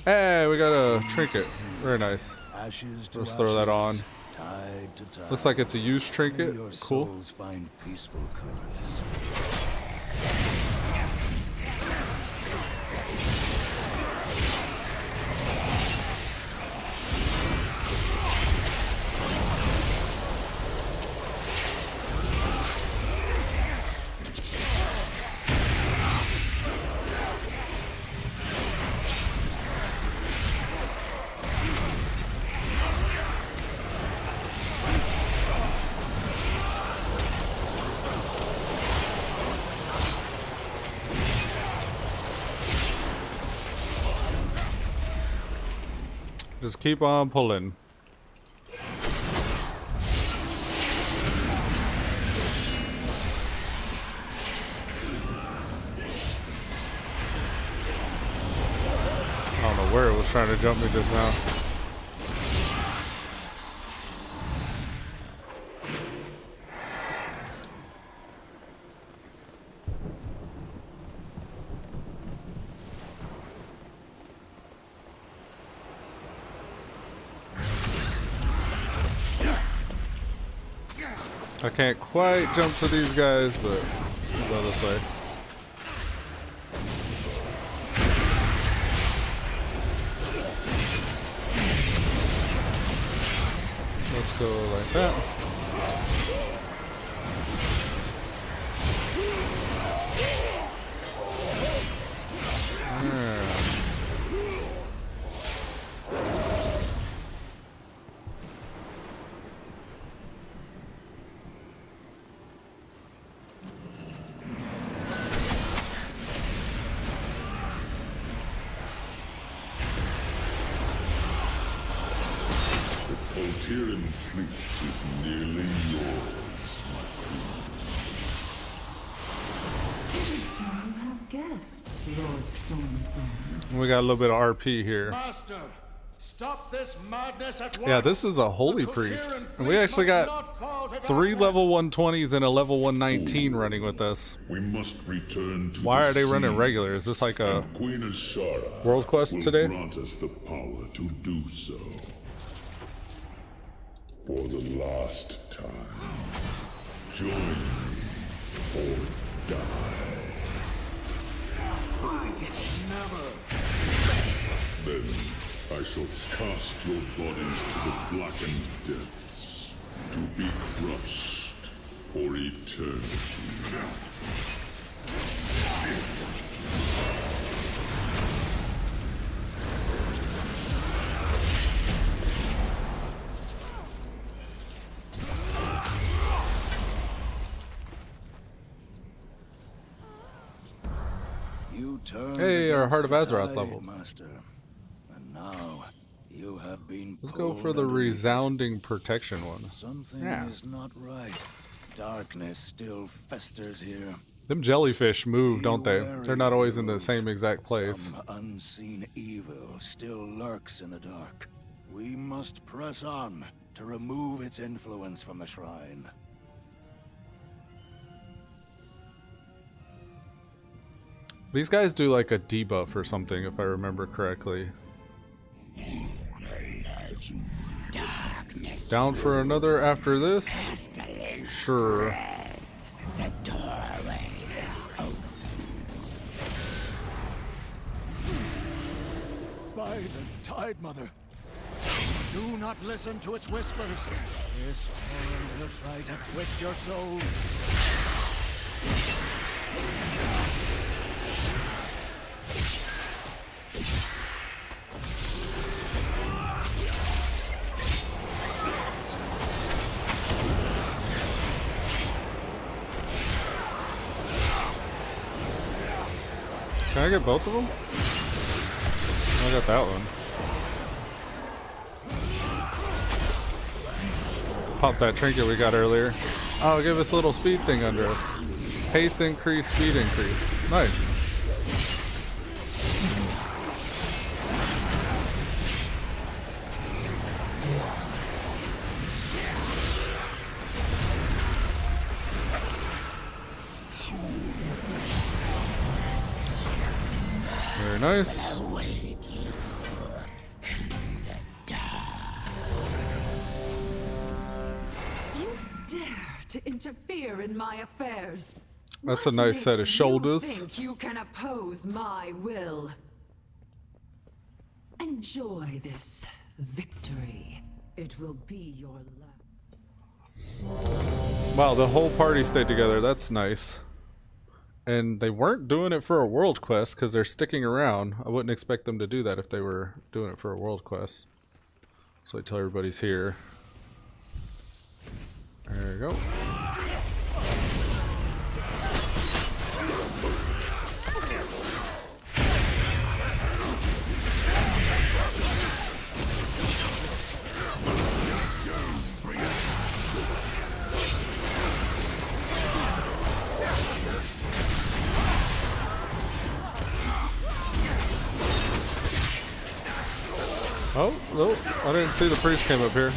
Hey, we got a trinket. Very nice. Ashes to Let's throw that on. tide to tide. Looks like it's a used trinket. Your Cool. souls find peaceful currents. Just keep on pulling. I don't know where it was trying to jump me just now. I can't quite jump to these guys, but I'll go this way. Let's go like that. Yeah. Tyrian fleet is nearly yours, my queen. Didn't seem you have guests, Lord Stormsong. We got a little bit of RP here. Master, stop this madness at once. Yeah, this is a holy priest. And we actually got 3 level 120s and a level 119 running with us. We must return to Why the are they running sea, regular? Is this like a and Queen Ashara world quest will today? grant us the power to do so. For the last time, join me or die. Never. Then I shall cast your bodies to the blackened depths, to be crushed for eternity. You turned Hey, our Heart of against the Azeroth tide, level. Master. And now you have been Let's go pulled for the underneath it. resounding protection one. Something Yeah. is not right. Darkness still festers here. Them jellyfish move, don't they? Beware, They're not always in the heroes. same exact place. Some unseen evil still lurks in the dark. We must press on to remove its influence from the shrine. These guys do like a debuff or something, if I remember correctly. Down for another after this? Sure. By the Tide Mother, do not listen to its whispers. This horror will try to twist your souls. Can I get both of them? I got that one. Pop that trinket we got earlier. Oh, give us a little speed thing under us. Haste increase, speed increase. Nice. Very nice. To interfere in my affairs. That's a What nice set of makes shoulders. You think you can oppose my will? Enjoy this victory. It will be your last. Wow, the whole party stayed together. That's nice. And they weren't doing it for a world quest because they're sticking around. I wouldn't expect them to do that if they were doing it for a world quest. So I tell everybody's here. There we go. Oh, no, I didn't see the priest came up here.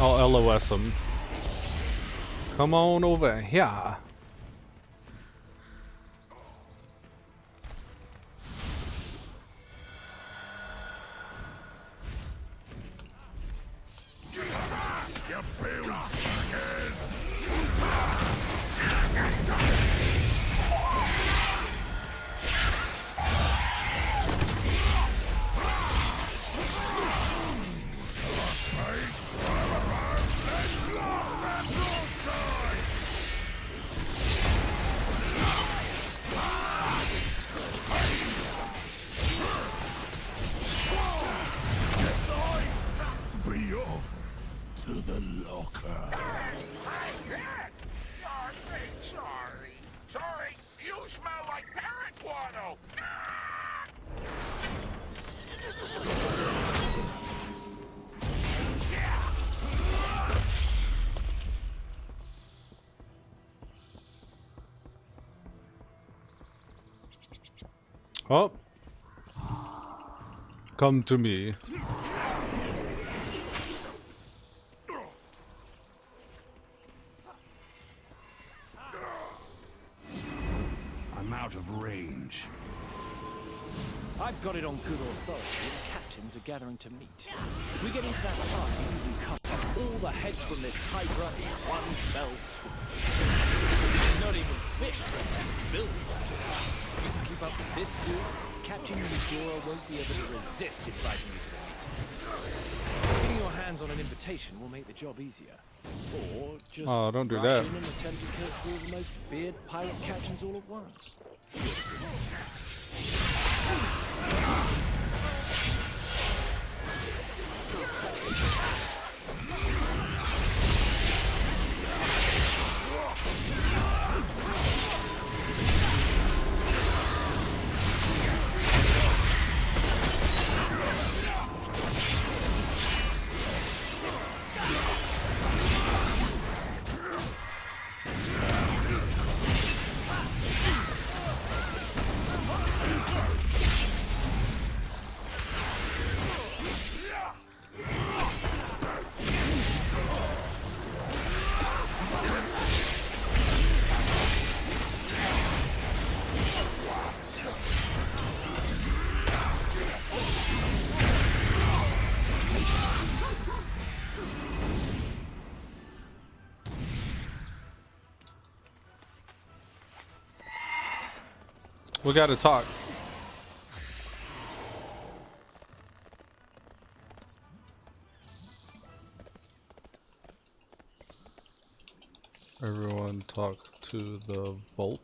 I'll LOS him. Come on over here. Oh. Come to me. I'm out of range. I've got it on good authority that captains are gathering to meet. If we get into that party, we can cut off all the heads from this Hydra in one fell swoop. Not even fish to build that. You can keep up with this dude, Captain Eudora won't be able to resist inviting you to the meeting. Getting your hands on an invitation will make the job easier. Or just don't do rush that. in and attempt to kill all the most feared pirate captains all at once. We gotta talk. Everyone talk to the Volp.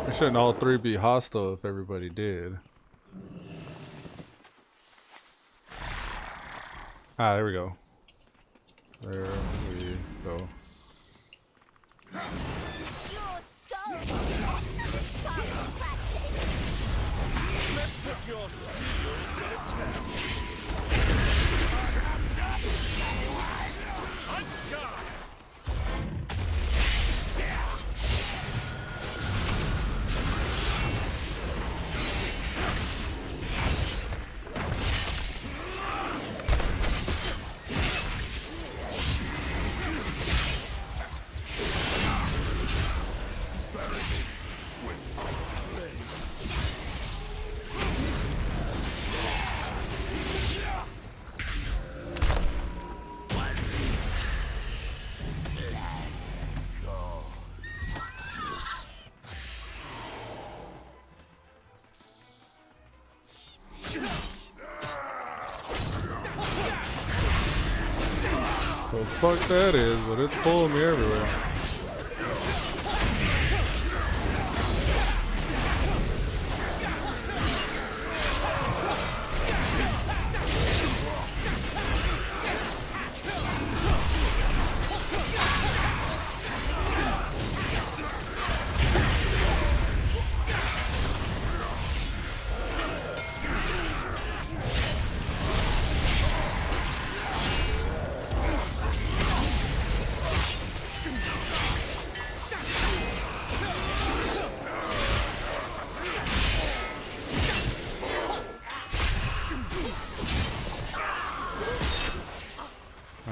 We shouldn't all three be hostile if everybody did. Ah, there we go. There we go. Put your steel to the test. The fuck that is, but it's pulling me everywhere.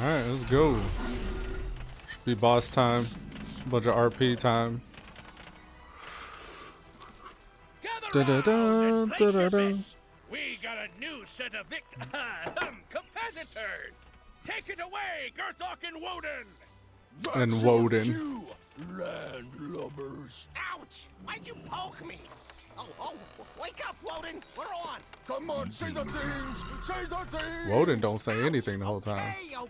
Alright, let's go. Should be boss time. Bunch of RP time. Gather round and place your bets. We got a new set of competitors. Take it away, Gerthok and Woden. And Woden. You landlubbers. Ouch! Why'd you poke me? Oh, wake up, Woden. We're on. Come on, say the things. Say the things. Woden don't say anything the whole time. Okay.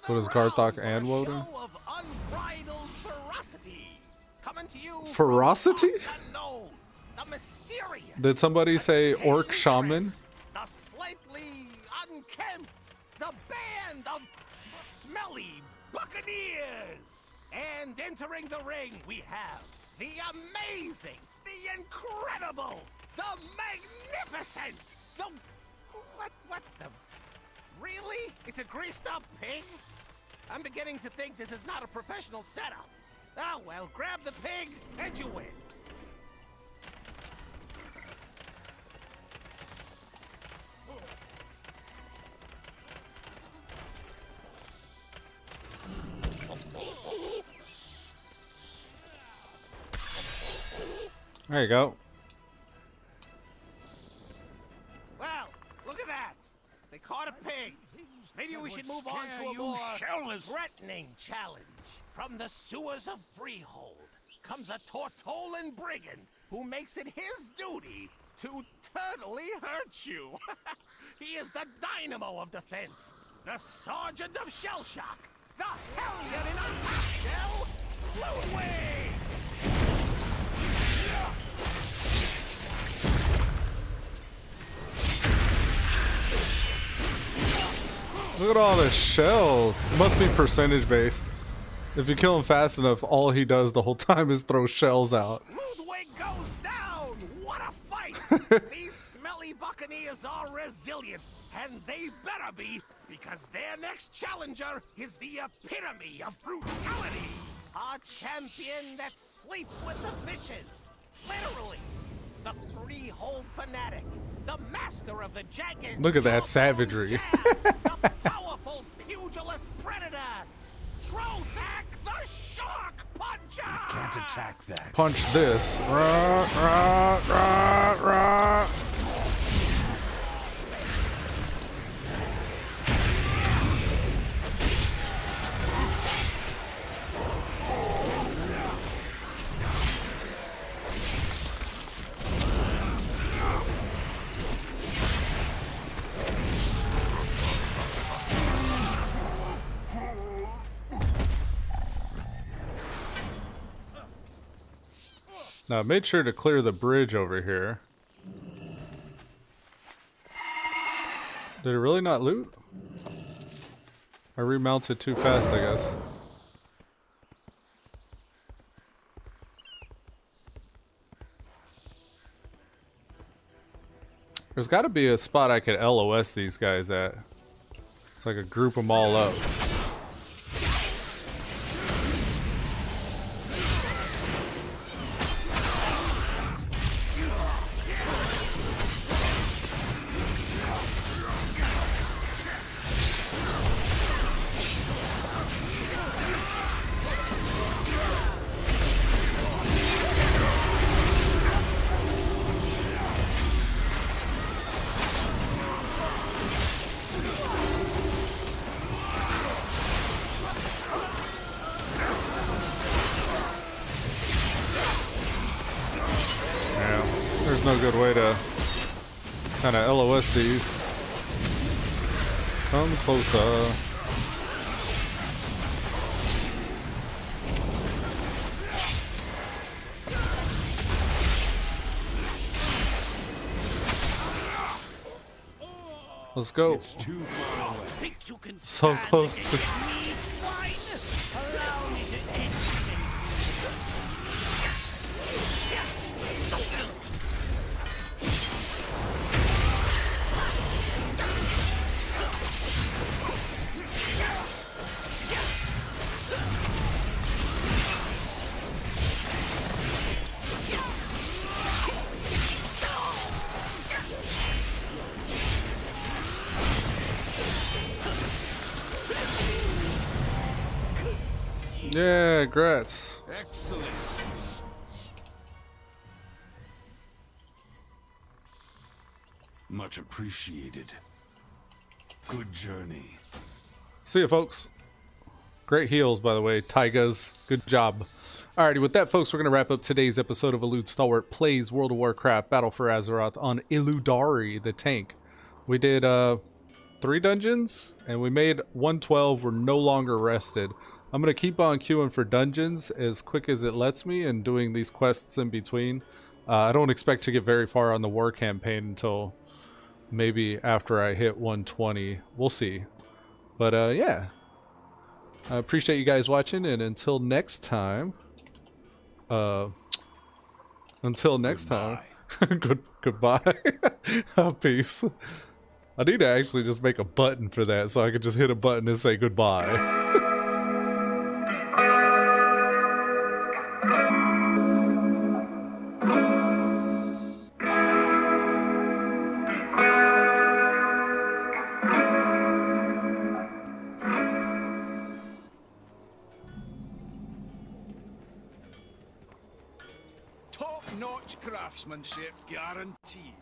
So does Garthok and Woden? Show of unbridled ferocity. Coming to you from Ferocity? parts unknown, the mysterious. Did somebody say orc shaman? The slightly unkempt. The band of smelly buccaneers. And entering the ring, we have the amazing, the incredible, the magnificent, the... What the... Really? It's a greased-up pig? I'm beginning to think this is not a professional setup. Oh, well, grab the pig, and you win. There you go. Well, look at that. They caught a pig. Maybe we should move on to a more threatening challenge. From the sewers of Freehold comes a Tortolan brigand who makes it his duty to totally hurt you. He is the dynamo of defense, the sergeant of shell shock, the hellion in a half shell, flew away. Look at all the shells. It must be percentage based. If you kill him fast enough, all he does the whole time is throw shells out. Ludwig goes down! What a fight! These smelly buccaneers are resilient, and they better be, because their next challenger is the epitome of brutality. A champion that sleeps with the fishes. Literally. The Freehold fanatic. The master of the jagged. Look at that savagery. The powerful pugilist predator. Trothak the shark puncher. Can't attack that. Punch this. Rah, rah, rah, rah. Now I made sure to clear the bridge over here. Did it really not loot? I remounted too fast, I guess. There's got to be a spot I could LOS these guys at. So I could group them all up. There's no good way to kind of LOS these. Come closer. Let's go. It's too far away. Think you can So stand close to. against me, swine? Allow me to end this. Yeah, grats. Excellent. Much appreciated. Good journey. See ya, folks. Great heals, by the way. Taigas. Good job. Alrighty, with that, folks, we're going to wrap up today's episode of Elude Stalwart Plays World of Warcraft Battle for Azeroth on Eludari, the tank. We did 3 dungeons, and we made 112. We're no longer rested. I'm going to keep on queuing for dungeons as quick as it lets me and doing these quests in between. I don't expect to get very far on the war campaign until maybe after I hit 120. We'll see. But yeah. I appreciate you guys watching, and until next time... goodbye. Peace. I need to actually just make a button for that so I can just hit a button and say goodbye. Top-notch craftsmanship guaranteed.